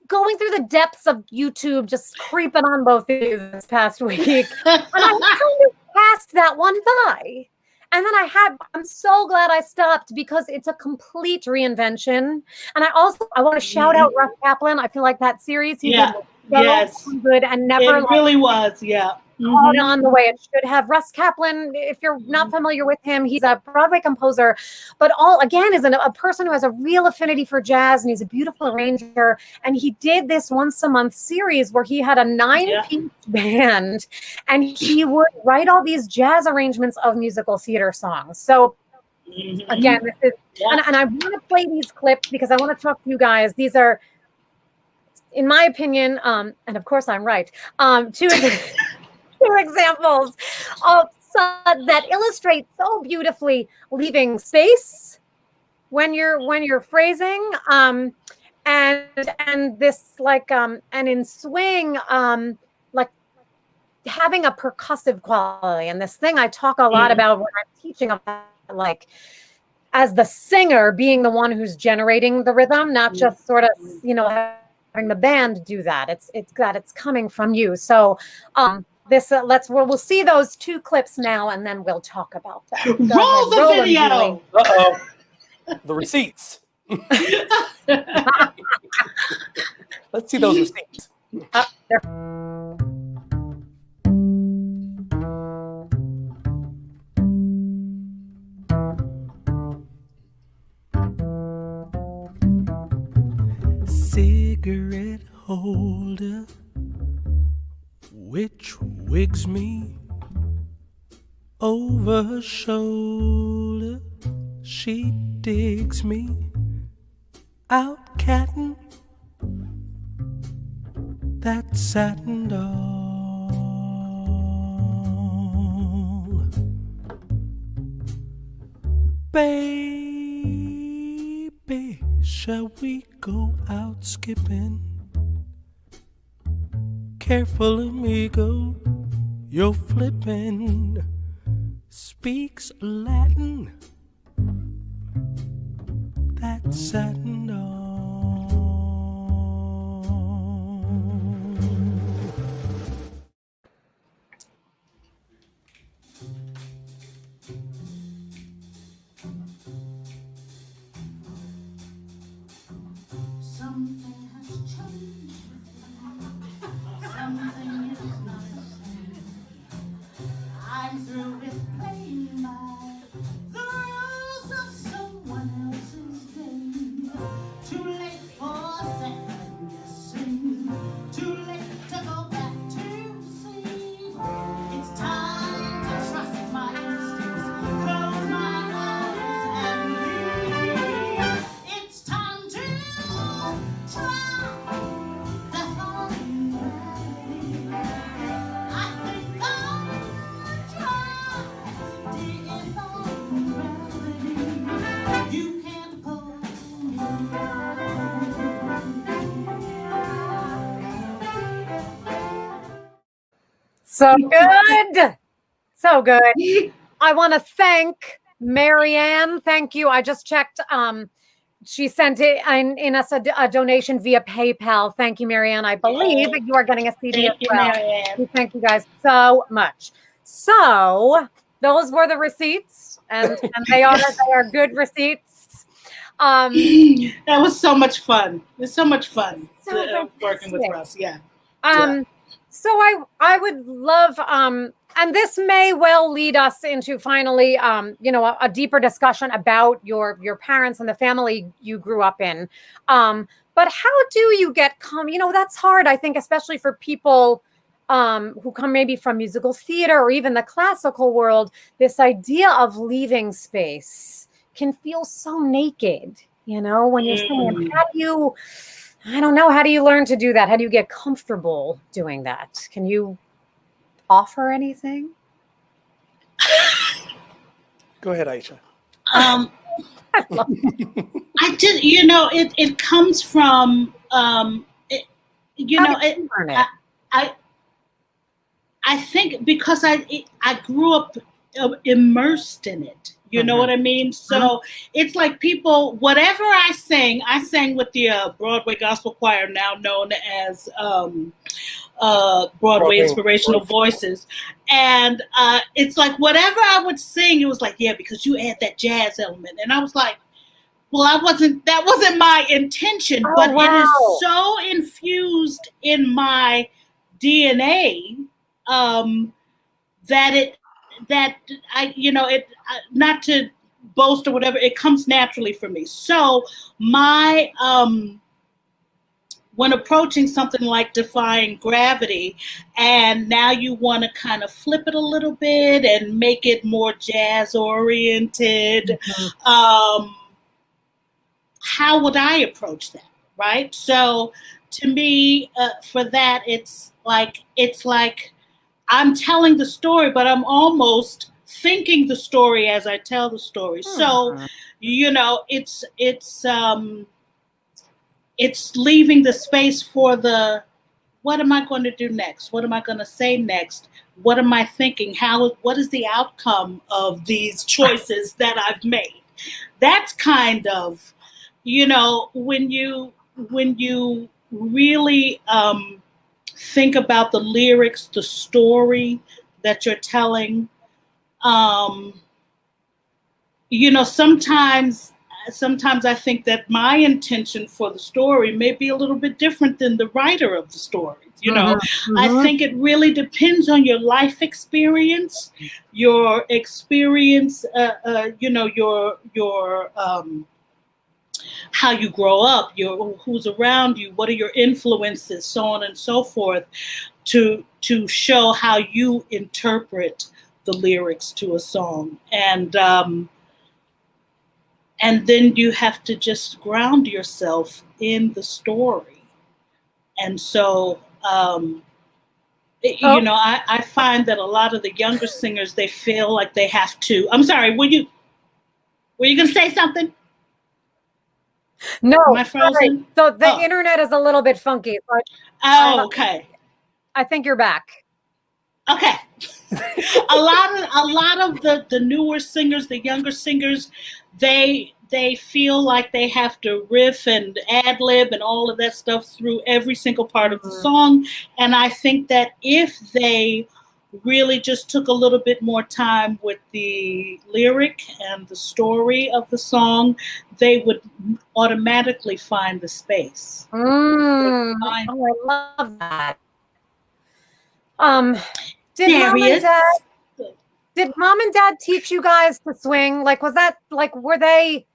going through the depths of YouTube, just creeping on both of these this past week. And I kind of passed that one by. And then I'm so glad I stopped because it's a complete reinvention. And I want to shout out Russ Kaplan. I feel like that series he did was so good and never. It really was, yeah. On the way it should have. Russ Kaplan, if you're not familiar with him, he's a Broadway composer, but is a person who has a real affinity for jazz, and he's a beautiful arranger. And he did this once a month series where he had a 9-piece band, and he would write all these jazz arrangements of musical theater songs. So again, this is, and I want to play these clips because I want to talk to you guys. These are, in my opinion, and of course I'm right, two examples of that illustrate so beautifully leaving space when you're phrasing, and this and in swing, like having a percussive quality. And this thing I talk a lot about when I'm teaching about, like, as the singer being the one who's generating the rhythm, not just sort of having the band do that. It's coming from you. So we'll see those two clips now, and then we'll talk about that. Roll the video. The receipts. Let's see those receipts. Cigarette holder, which wigs me over her shoulder, She digs me out cattin' that satin doll. Baby, shall we go out skipping? Careful, amigo, you're flipping. Speaks Latin, that satin doll. Something has changed. Something is not the same. I'm through with playing by the rules of someone else's game. Too late for second guessing. Too late to go back to sleep. It's time to trust my instincts. Close my eyes and leave. It's time to try defying gravity. I think I'll try defying gravity. You can't pull me So good. So good. I want to thank Marianne. Thank you. I just checked. She sent it in us a donation via PayPal. Thank you, Marianne. I believe that you are getting a CD as Thank you, well. Marianne. Thank you guys so much. So those were the receipts, and they are good receipts. That was so much fun. It's so much fun So working with fantastic. Russ. Yeah. So I would love and this may well lead us into finally a deeper discussion about your parents and the family you grew up in. But how do you get that's hard, I think, especially for people who come maybe from musical theater or even the classical world. This idea of leaving space can feel so naked, when you're singing. How do you how do you learn to do that? How do you get comfortable doing that? Can you offer anything? Go ahead, Aisha. I did, it comes from, How did you learn it? I think because I grew up immersed in it. You know what I mean? So it's like people, whatever I sang with the Broadway Gospel Choir, now known as Broadway Inspirational Voices. And it's like whatever I would sing, it was like, yeah, because you add that jazz element. And I was like, well, that wasn't my intention, but it is so infused in my DNA that I, not to boast or whatever, it comes naturally for me. So my, when approaching something like Defying Gravity, and now you want to kind of flip it a little bit and make it more jazz oriented, how would I approach that? Right. So to me, for that, it's like I'm telling the story, but I'm almost thinking the story as I tell the story. So, it's leaving the space for what am I going to do next? What am I going to say next? What am I thinking? What is the outcome of these choices that I've made? That's kind of, when you really think about the lyrics, the story that you're telling, sometimes I think that my intention for the story may be a little bit different than the writer of the story. I think it really depends on your life experience, your experience, your how you grow up, who's around you, what are your influences, so on and so forth, to show how you interpret the lyrics to a song. And and then you have to just ground yourself in the story. And so, you know, I find that a lot of the younger singers, they feel like they have to. I'm sorry, were you going to say something? No, Am I frozen? sorry. So the internet is a little bit funky. So okay. I think you're back. Okay. a lot of the newer singers, the younger singers, they feel like they have to riff and ad lib and all of that stuff through every single part of the song. And I think that if they really just took a little bit more time with the lyric and the story of the song, they would automatically find the space. Oh, I love that. Did mom and dad teach you guys to swing? Like, was that like, were they,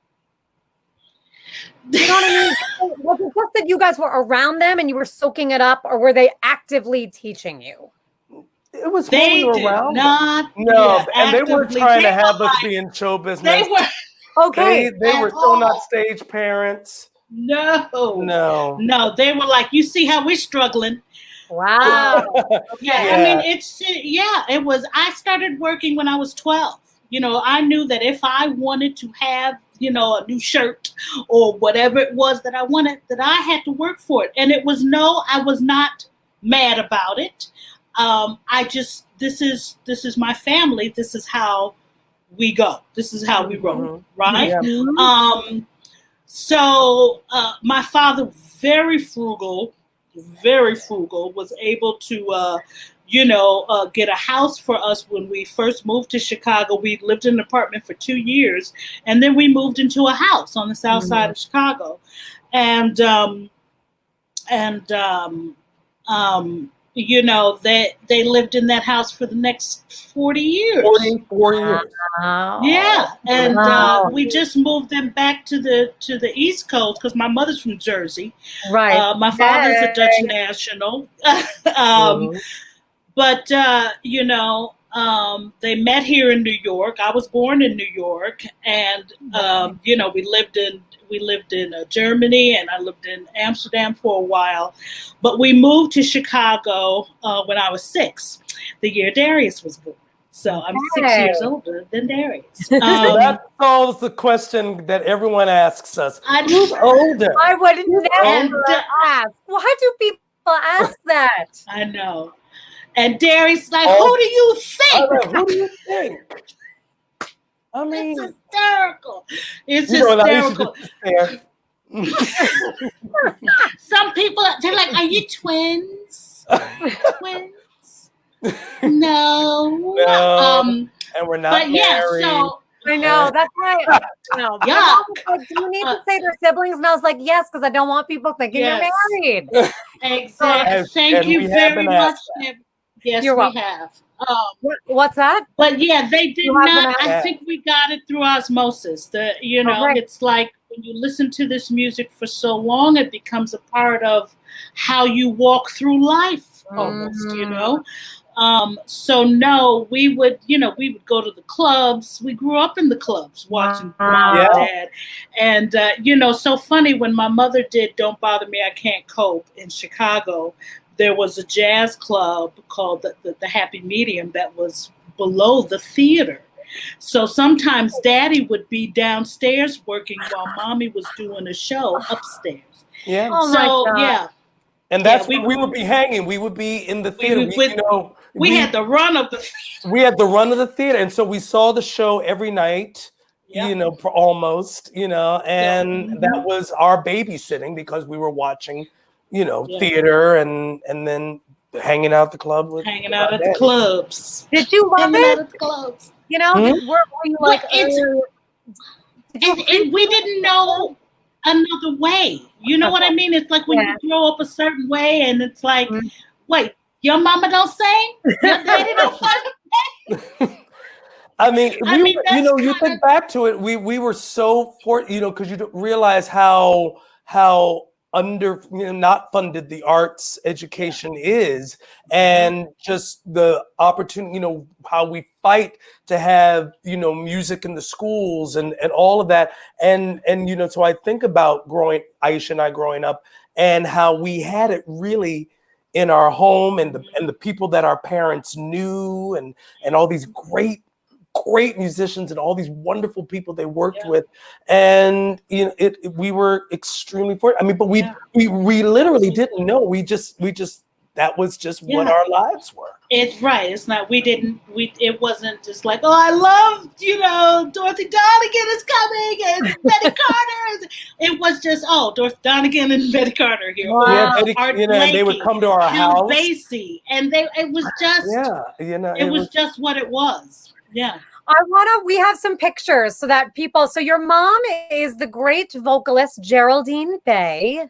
you know what I mean? Was it just that you guys were around them and you were soaking it up, or were they actively teaching you? It was they when we did were around. not. No, yeah, and they weren't actively. trying They to have were us like- be in show business. They were Okay. They were still not stage parents. no. They were like, you see how we're struggling. Wow. Yeah, I mean, it was, I started working when I was 12. You know, I knew that if I wanted to have, you know, a new shirt or whatever it was that I wanted, that I had to work for it. And I was not mad about it. This is my family. This is how we go. This is how we roll, right? Yeah. So my father, very frugal, was able to, get a house for us when we first moved to Chicago. We lived in an apartment for 2 years, and then we moved into a house on the south side of Chicago. And you know, they lived in that house for the next 40 years. 44 years. Wow. Yeah, and Wow. we just moved them back to the East Coast because my mother's from Jersey. Right. My father's a Dutch national. But you know, they met here in New York. I was born in New York, and you know, we lived in Germany, and I lived in Amsterdam for a while. But we moved to Chicago when I was 6, the year Darius was born. So I'm 6 years older than Darius. So that solves the question that everyone asks us. Who's older? I would never ask. Why do people ask that? I know. And Darius like, who do you think? Who do you think? I mean, it's hysterical. It's hysterical. Some people, they're like, are you twins? Twins? No. And we're not but yeah, married. so I know. That's why. No. My mom was like, do you need to say they're siblings? And I was like, yes, because I don't want people thinking you're married. Exactly. Thank you very much. Yes, You're welcome. We have. What's that? But yeah, they did not. I think we got it through osmosis. It's like when you listen to this music for so long, it becomes a part of how you walk through life almost, you know. So no, we would go to the clubs. We grew up in the clubs watching Mom and Dad. And so funny, when my mother did Don't Bother Me, I Can't Cope in Chicago, there was a jazz club called the Happy Medium that was below the theater. So sometimes Daddy would be downstairs working while Mommy was doing a show upstairs. Yeah. Oh so yeah. And that's where we would be hanging. We would be in the theater. We had the run of the theater. We had the run of the theater. And so we saw the show every night, for almost, and that was our babysitting because we were watching, theater and then hanging out at the club. Hanging out at the clubs. Did you love hanging it? out at the clubs. Were you like, we didn't know another way. You know what I mean? It's like when you grow up a certain way and it's like, wait, your mama don't sing? Your daddy don't sing? I mean, you think back to it, we were so because you realize how not funded the arts education is, and just the opportunity, how we fight to have, music in the schools and all of that. And so I think about Aisha and I growing up, and how we had it really in our home, and the people that our parents knew, and all these great musicians and all these wonderful people they worked with, and we were extremely fortunate. I mean, but we literally didn't know. We just that was just what our lives were. It's right. It's not. It wasn't just like, oh, I love, Dorothy Donegan is coming and Betty Carter. It was just, oh, Dorothy Donegan and Betty Carter here. Wow. Yeah, Betty, and they would come to our house. Basie, and it was just, it was just what it was. Yeah. We have some pictures so that so your mom is the great vocalist Geraldine Bay.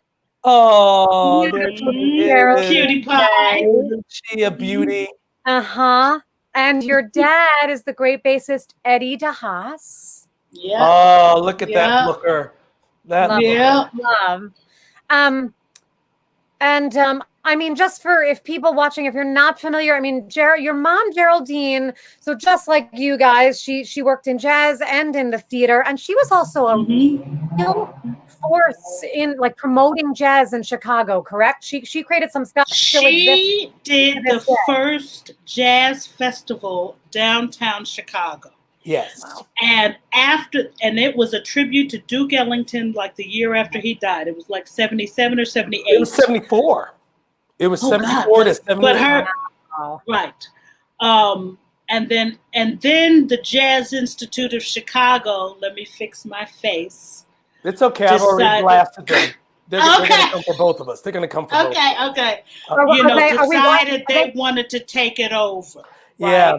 Oh, cutie pie. Isn't she a beauty? And your dad is the great bassist Eddie Haas. Yeah. Oh, look at that looker. Love. I mean, just for if people watching, if you're not familiar, I mean, your mom, Geraldine, so just like you guys, she worked in jazz and in the theater, and she was also a real force in like promoting jazz in Chicago, correct? She created some stuff. She did the first jazz festival downtown Chicago. Yes. And it was a tribute to Duke Ellington, like the year after he died. It was like 77 or 78. It was 74. It was 74 to 78. But right. And then the Jazz Institute of Chicago, let me fix my face. It's okay. I've already blasted them. They're going to come for both of us. They're going to come for both of us. Okay. Decided they wanted to take it over. Right? Yeah.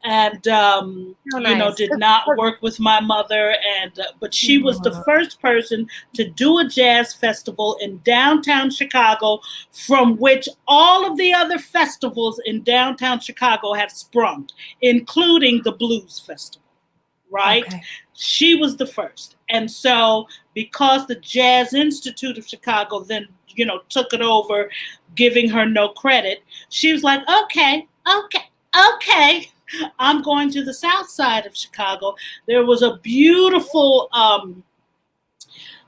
And did not work with my mother, but she was the first person to do a jazz festival in downtown Chicago, from which all of the other festivals in downtown Chicago have sprung, including the Blues Festival. Right? Okay. She was the first. And so because the Jazz Institute of Chicago then, took it over, giving her no credit, she was like, okay. I'm going to the south side of Chicago. There was a beautiful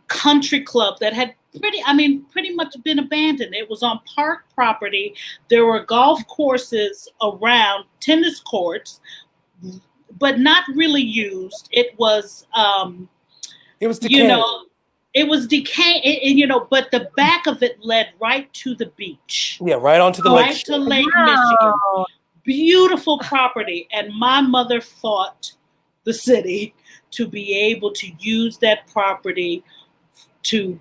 country club that had pretty much been abandoned. It was on park property. There were golf courses around, tennis courts, but not really used. It was decaying. It was decaying, but the back of it led right to the beach. Yeah, right onto the lake. Right to Lake Michigan. Beautiful property. And my mother fought the city to be able to use that property to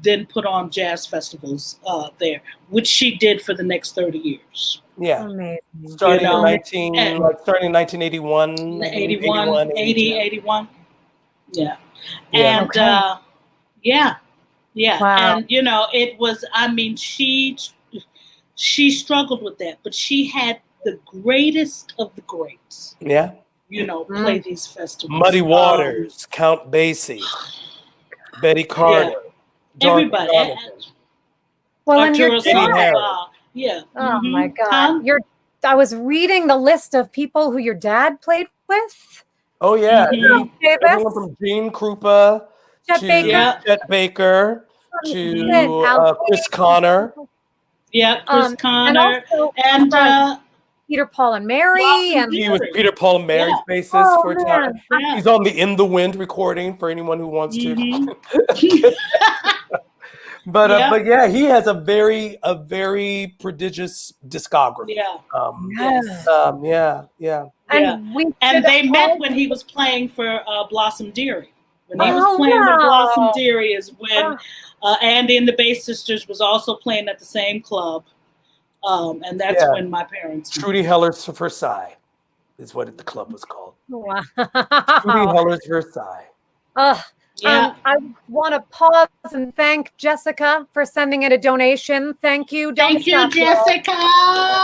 then put on jazz festivals there, which she did for the next 30 years. Yeah. Amazing. Starting in 1981. 81. Yeah. Yeah. And Wow. And it was, she struggled with that, but she had the greatest of the greats. Yeah. Play these festivals. Muddy Waters, Count Basie, Betty Carter. Everybody. Well, and your dad. Oh my God. I was reading the list of people who your dad played with. Oh yeah. Everyone from Gene Krupa to Chet Baker to Chris Connor. Yeah, Chris Connor. And Peter, Paul, and Mary. He was Peter, Paul, and Mary's bassist for a time. Yeah. He's on the In the Wind recording for anyone who wants to. But he has a very prodigious discography. And they met when he was playing for Blossom Dearie. When he was playing with Blossom Dearie is when Andy and the Bass Sisters was also playing at the same club. And that's when my parents met. Trudy Heller's Versailles is what the club was called. Wow. Trudy Heller's Versailles. I want to pause and thank Jessica for sending in a donation. Thank you. Thank you, Jessica.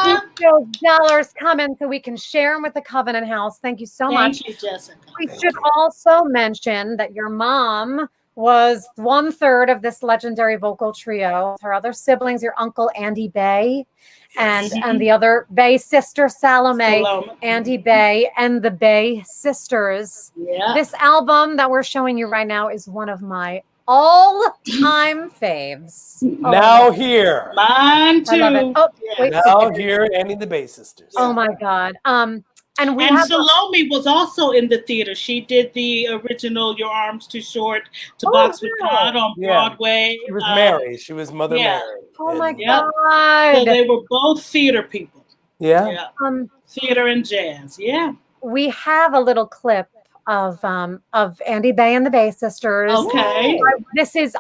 Keep those dollars coming so we can share them with the Covenant House. Thank you so much. Thank you, Jessica. We should also mention that your mom was 1/3 of this legendary vocal trio. Her other siblings, your uncle Andy Bay, and the other Bay sister Salome, Andy Bay, and the Bay sisters. Yeah. This album that we're showing you right now is one of my all-time faves. Now here. Mine too. I love it. Oh, wait. Now here, Annie the Bay Sisters. Oh my God. And we And have Salome was also in the theater. She did the original "Your Arms Too Short to Box with God" on Broadway. She was Mary. She was Mother Mary. Oh my Yep. God. So they were both theater people. Yeah. Theater and jazz. Yeah. We have a little clip of Andy Bay and the Bay Sisters. Okay.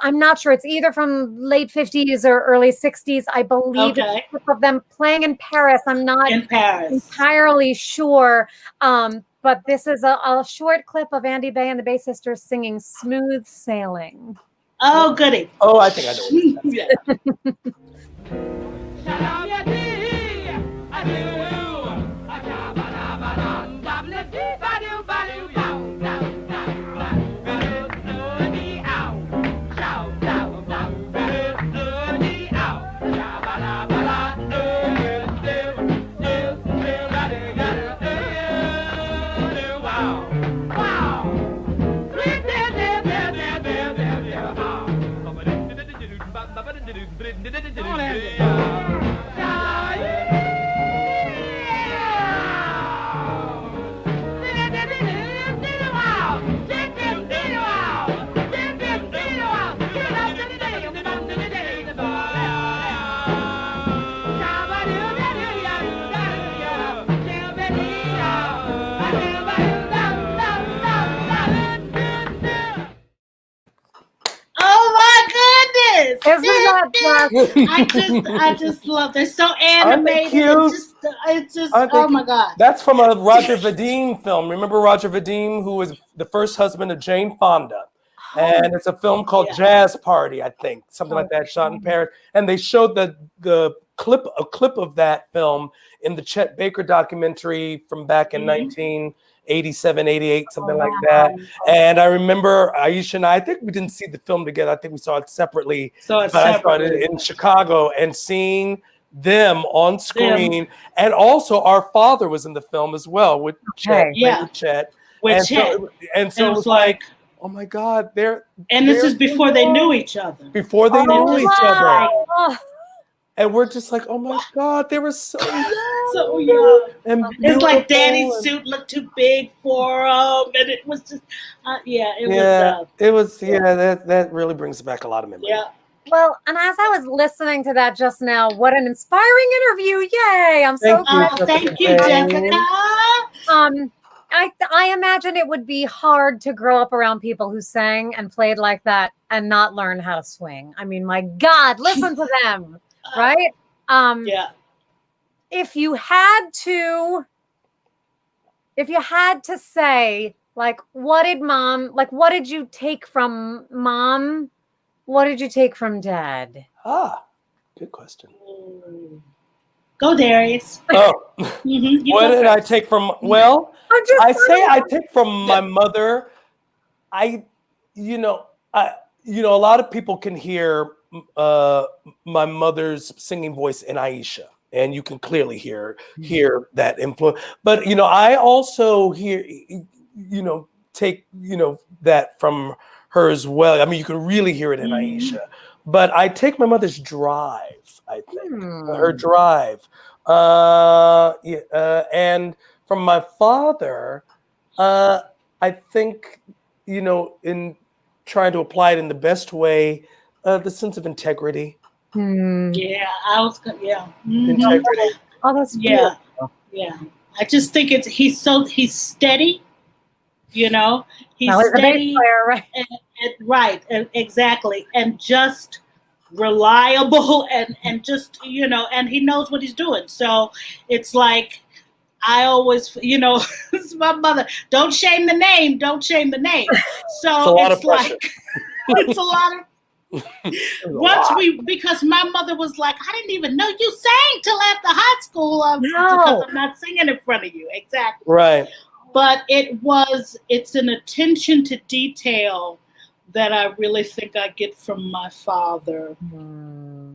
I'm not sure, it's either from late 50s or early 60s, I believe. Okay. It's a clip of them playing in Paris. I'm not In Paris. entirely sure. But this is a short clip of Andy Bay and the Bay Sisters singing "Smooth Sailing." Oh, goody. Oh, I think I know what Yeah. Isn't that I just love. They're so animated. It's just oh my God. That's from a Roger Vadim film. Remember Roger Vadim, who was the first husband of Jane Fonda? And it's a film called Jazz Party, I think, something like that, shot in Paris. And they showed a clip of that film in the Chet Baker documentary from back in 1987, 88, something like that. And I remember Aisha and I think we didn't see the film together. I think we saw it separately. I saw it in Chicago, and seeing them on screen. And also our father was in the film as well with Chet. Chet. And so it was like, oh my God, and this is before they knew each other. Before they knew each other. And we're just like, oh my God, they were so young. So young. And it's like Daddy's suit looked too big for him. And it was just, that really brings back a lot of memories. Yeah. Well, and as I was listening to that just now, what an inspiring interview. Yay. I'm so glad. Thank you, Jessica. I imagine it would be hard to grow up around people who sang and played like that and not learn how to swing. I mean, my God, listen to them, right? If you had to say, like, what did you take from Mom? What did you take from Dad? Good question. Go, Darius. Oh, what did I take from? Well, I take from my mother. A lot of people can hear my mother's singing voice in Aisha, and you can clearly hear that influence. But I also take that from her as well. I mean, you can really hear it in Aisha. But I take my mother's drive, I think. Her drive. And from my father, I think, in trying to apply it in the best way, the sense of integrity. Yeah, I was good. Yeah. Integrity. Oh, that's beautiful. Yeah. I just think he's steady. He's he's steady, a bass player, right? And exactly, and just reliable, and just and he knows what he's doing. So it's like I always, this is my mother. Don't shame the name. So it's like it's a lot of. Because my mother was like, I didn't even know you sang till after high school. Because I'm not singing in front of you. Exactly. Right. But it's an attention to detail that I really think I get from my father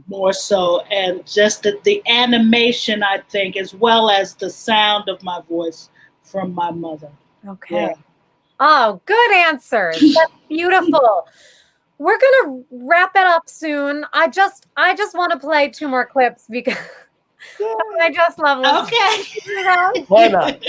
more so, and just the animation, I think, as well as the sound of my voice from my mother. Okay. Yeah. Oh, good answers. That's beautiful. We're gonna wrap it up soon. I just want to play 2 more clips because I just love listening. Okay. Why not?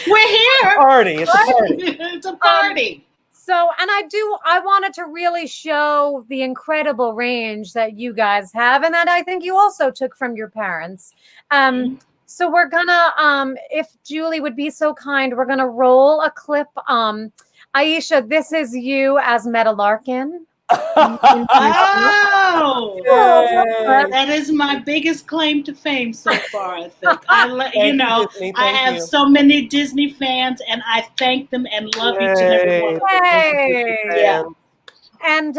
We're here. Party. It's a party. It's a party. So, and I wanted to really show the incredible range that you guys have, and that I think you also took from your parents. So we're gonna, if Julie would be so kind, we're gonna roll a clip. Aisha, this is you as Meta Larkin. Oh, Yay. that is my biggest claim to fame so far. I think I Disney. I have so many Disney fans, and I thank them and love each and every one of them. Hey. Yeah. And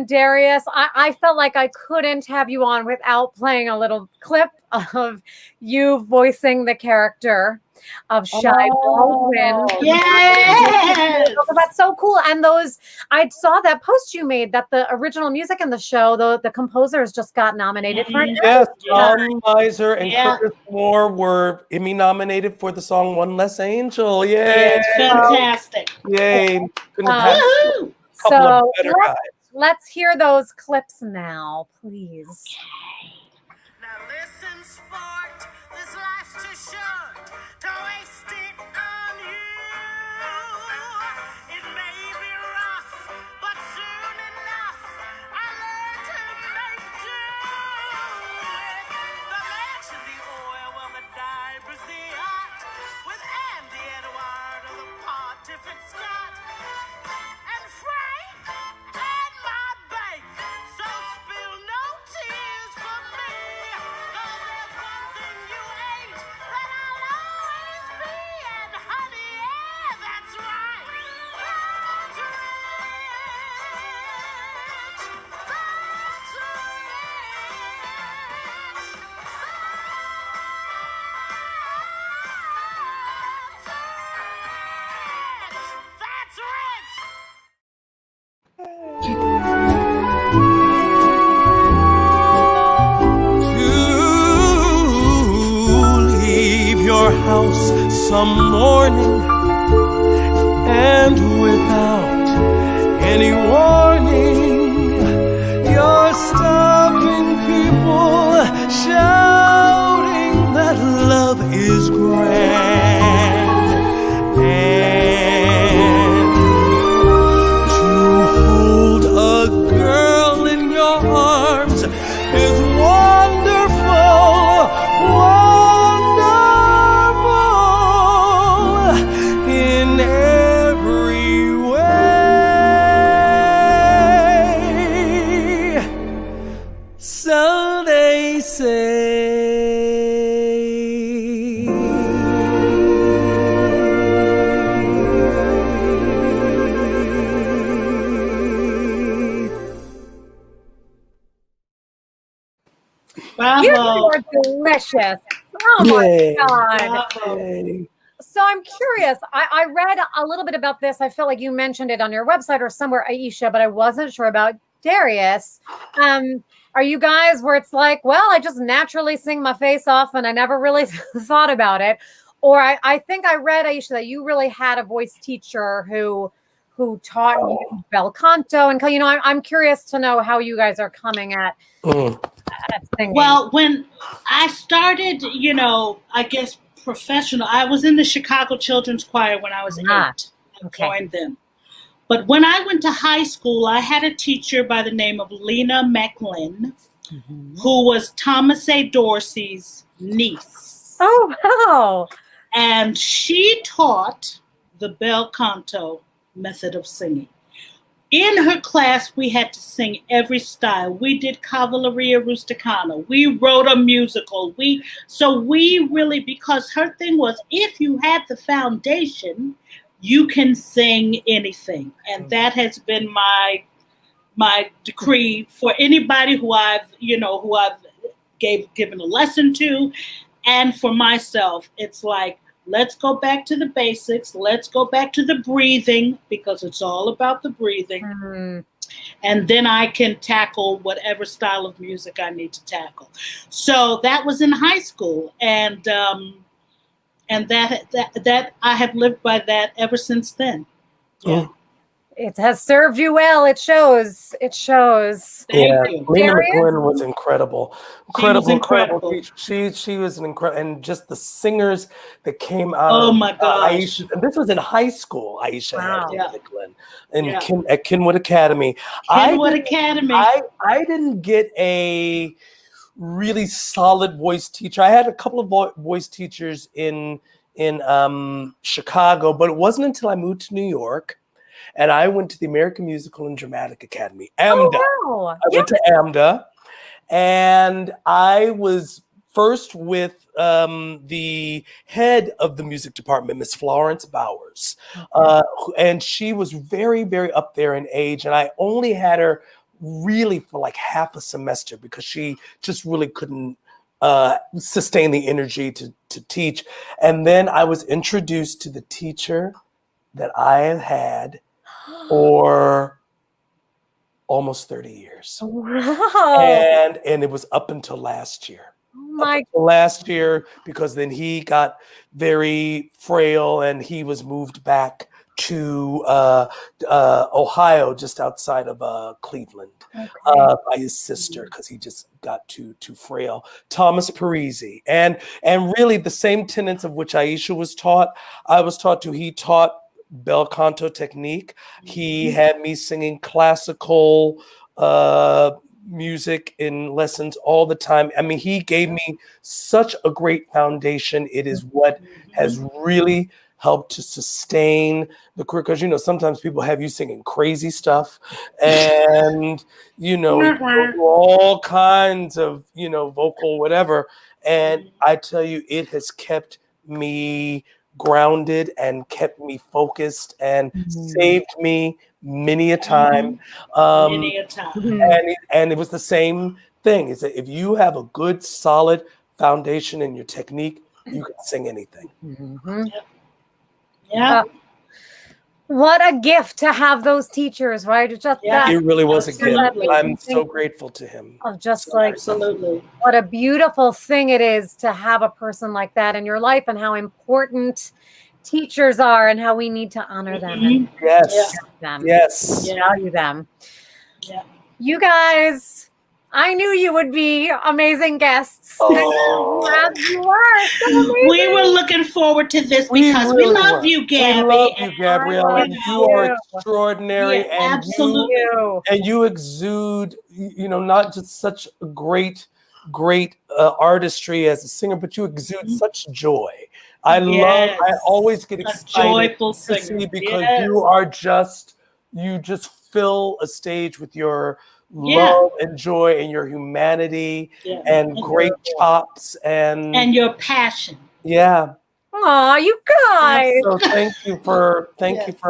Darius, I felt like I couldn't have you on without playing a little clip of you voicing the character of Shy Baldwin. Yes. That's so cool. And I saw that post you made that the original music in the show, the composers just got nominated for it. Yes, Tom Miser and Yeah. Curtis Moore were Emmy nominated for the song "One Less Angel." Yay! Yeah, it's fantastic. Yay! Couldn't have had Woohoo. a couple of better guys. Let's hear those clips now, please. Now listen, sport, this life's too short to waste it on you. It may be rough, but soon enough I learned to make do. The match of the oil, well, the diaper's the art. With Andy Edward of the part, different Scott. And Frank and my bake. So spill no tears for me. 'Cause there's one thing you ain't that I'll always be. And honey, yeah, that's right. That's rich. That's rich. That's rich. To leave your house some morning and without any warning, you're stopping people shouting that love is grand. And to hold a girl in your arms is wonderful, wonderful in every way. So they say. You Bravo. are delicious. Oh my Yay. God. Bravo. Yay. So I'm curious. I read a little bit about this. I feel like you mentioned it on your website or somewhere, Aisha, but I wasn't sure about Darius. Are you guys where it's like, well, I just naturally sing my face off and I never really thought about it? Or I think I read, Aisha, that you really had a voice teacher who taught you bel canto. And, you know, I'm curious to know how you guys are coming at singing. Well, when I started, I guess professional, I was in the Chicago Children's Choir when I was 8. I joined them. But when I went to high school, I had a teacher by the name of Lena Macklin, who was Thomas A. Dorsey's niece. Oh, wow. And she taught the bel canto method of singing. In her class, we had to sing every style. We did Cavalleria Rusticana. We wrote a musical. So we really, because her thing was, if you had the foundation, you can sing anything. And that has been my decree for anybody who I've given a lesson to. And for myself, it's like, let's go back to the basics. Let's go back to the breathing, because it's all about the breathing. Mm. And then I can tackle whatever style of music I need to tackle. So that was in high school, and that I have lived by that ever since then. Yeah. It has served you well. It shows. It shows. Thank you. Lena Darius? McGuinn was incredible. She was incredible. Teacher. She was an incredible, and just the singers that came out. Oh of, my gosh. Aisha, and this was in high school. Aisha Wow. had Yeah. Nicklin and Yeah. at Kenwood Academy. Kenwood Academy. I didn't get a really solid voice teacher. I had a couple of voice teachers in Chicago, but it wasn't until I moved to New York. And I went to the American Musical and Dramatic Academy, AMDA. Oh, wow. I went to AMDA, and I was first with the head of the music department, Miss Florence Bowers. And she was very, very up there in age. And I only had her really for like half a semester because she just really couldn't sustain the energy to teach. And then I was introduced to the teacher that I have had for almost 30 years. Wow. And it was up until last year. My Last year, because then he got very frail and he was moved back to Ohio, just outside of Cleveland, by his sister, because he just got too frail. Thomas Parisi, and really the same tenets of which Aisha was taught, I was taught to. He taught bel canto technique. He had me singing classical music in lessons all the time. I mean, he gave me such a great foundation. It is what has really helped to sustain the career, because you know sometimes people have you singing crazy stuff, and you know you go through all kinds of vocal whatever, and I tell you, it has kept me grounded and kept me focused and saved me many a time. Many a time. And it was the same thing, is that if you have a good solid foundation in your technique, you can sing anything. Yeah. what a gift to have those teachers, right? Just Yeah. that It really was a Absolutely. gift. I'm so grateful to him. of just like Absolutely. what a beautiful thing it is to have a person like that in your life, and how important teachers are, and how we need to honor them and Yes. respect them, Yes. Yeah. value them. Yeah. You guys, I knew you would be amazing guests. Oh. And I'm glad you are. So amazing. We were looking forward to this because we really love were. you, Gabby. We love you, Gabrielle, I and love you are you. extraordinary. Yeah, and absolutely. you exude, not just such a great artistry as a singer, but you exude such joy. I always get A excited joyful to singer. see, because Yes. you just fill a stage with your Yeah. love and joy and your humanity Yeah. and great chops And your passion. yeah. Aw, you guys. So thank you for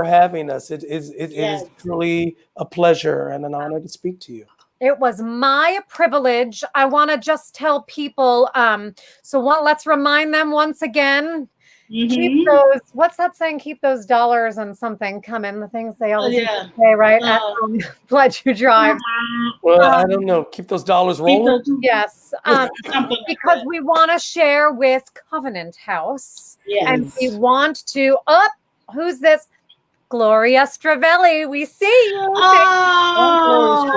having us. It is Yes. truly a pleasure and an honor to speak to you. It was my privilege. I want to just tell people, let's remind them once again, keep those, what's that saying? Keep those dollars and something coming, the things they always used to say, right? At Pledge Who Drives. Well, I don't know. Keep those dollars rolling. Yes. Something like Because that. we want to share with Covenant House. Yes. And we want to, who's this? Gloria Stravelli, we see you. Oh,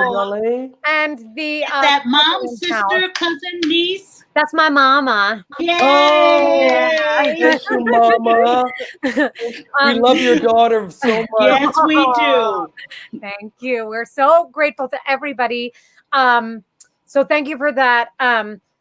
And the that mom, Covenant sister, House. cousin, niece. That's my mama. Yay! Thank you, Mama. We love your daughter so much. Yes, we do. Thank you. We're so grateful to everybody. So thank you for that.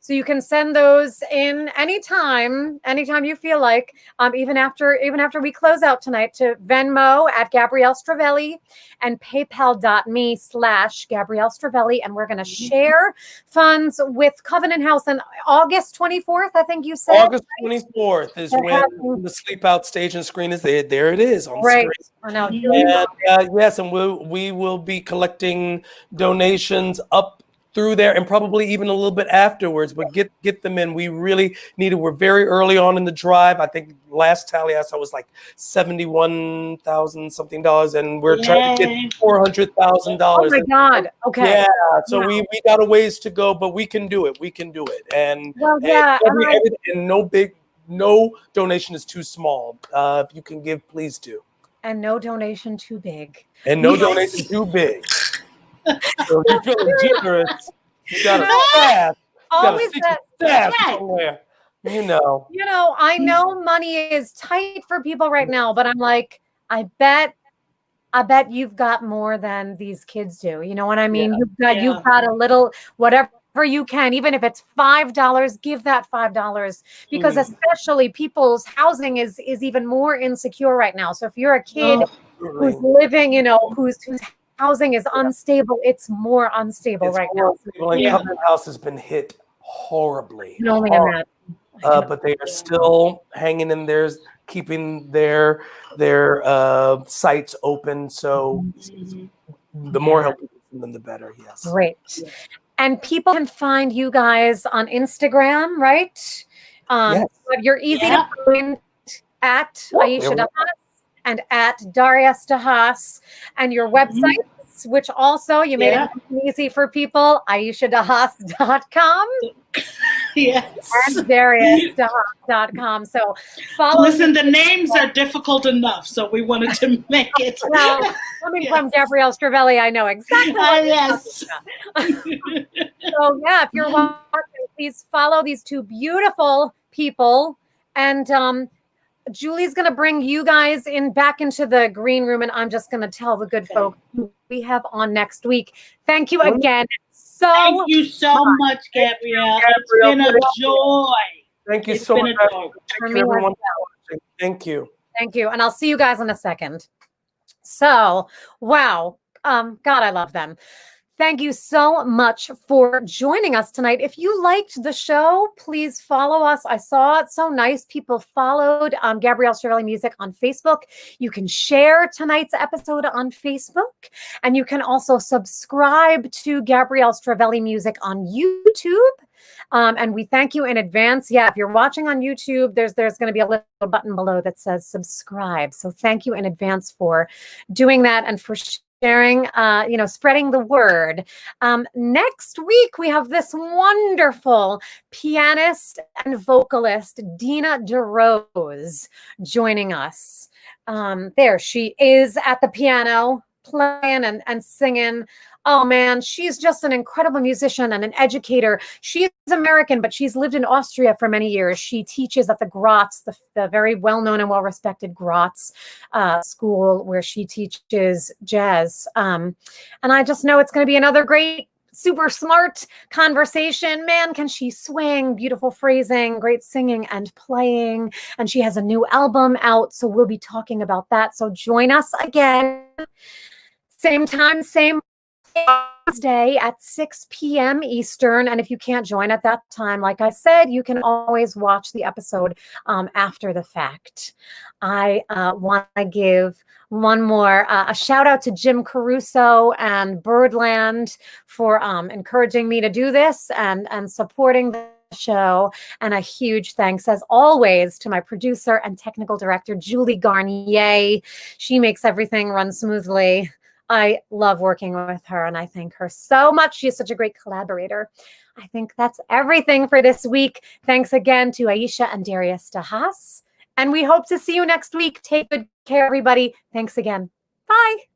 So you can send those in anytime you feel like, even after we close out tonight, to Venmo at Gabrielle Stravelli and paypal.me/Gabrielle Stravelli. And we're going to share funds with Covenant House on August 24th, I think you said. August 24th is when the Sleep Out stage and screen is there. There it is on the Right. screen. I know. And yes, and we will be collecting donations up through there and probably even a little bit afterwards, but get them in. We really need it. We're very early on in the drive. I think last tally I saw was like $71,000 something, and we're trying to get $400,000. Oh my God. Okay. Yeah. So we got a ways to go, but we can do it. We can do it. And no donation is too small. If you can give, please do. And no donation too big. And no donation too big. So you're feeling generous. You got to staff. Always staff somewhere. You know, I know money is tight for people right now, but I'm like, I bet you've got more than these kids do. You know what I mean? You've got a little, whatever you can, even if it's $5, give that $5, because especially people's housing is even more insecure right now. So if you're a kid who's living, whose housing is unstable, it's more unstable right now. And Covenant House has been hit horribly. You can only imagine. But they are still hanging in there, keeping their sites open. So the more help we get from them, the better. Yes. Great. And people can find you guys on Instagram, right? Yes. You're easy to find at Aisha Haas and at Darius Haas, and your websites, which also you made it easy for people, aishadahas.com. Yes. And DariusDahas.com. So follow. Listen, the names are difficult enough, so we wanted to make it. Well, coming from Gabrielle Stravelli, I know exactly. Yes. So if you're watching, please follow these two beautiful people. And Julie's going to bring you guys back into the green room, and I'm just going to tell the good folks who we have on next week. Thank you again. Thank you so much, Gabrielle. It's been a joy. Thank you so much. Thank you, everyone. Thank you. Thank you. And I'll see you guys in a second. So, wow. God, I love them. Thank you so much for joining us tonight. If you liked the show, please follow us. I saw it so nice. People followed Gabrielle Stravelli Music on Facebook. You can share tonight's episode on Facebook. And you can also subscribe to Gabrielle Stravelli Music on YouTube. And we thank you in advance. Yeah, if you're watching on YouTube, there's going to be a little button below that says subscribe. So thank you in advance for doing that and for sharing, spreading the word. Next week, we have this wonderful pianist and vocalist, Dina DeRose, joining us. There she is at the piano, playing and singing. Oh man, she's just an incredible musician and an educator. She's American, but she's lived in Austria for many years. She teaches at the Graz, the very well-known and well-respected Graz school, where she teaches jazz. And I just know it's going to be another great, super smart conversation. Man, can she swing, beautiful phrasing, great singing and playing. And she has a new album out, so we'll be talking about that. So join us again. Same time, same Wednesday at 6 p.m. Eastern. And if you can't join at that time, like I said, you can always watch the episode after the fact. I want to give one more a shout out to Jim Caruso and Birdland for encouraging me to do this and supporting the show. And a huge thanks, as always, to my producer and technical director, Julie Garnier. She makes everything run smoothly. I love working with her, and I thank her so much. She's such a great collaborator. I think that's everything for this week. Thanks again to Aisha and Darius Haas, and we hope to see you next week. Take good care, everybody. Thanks again. Bye.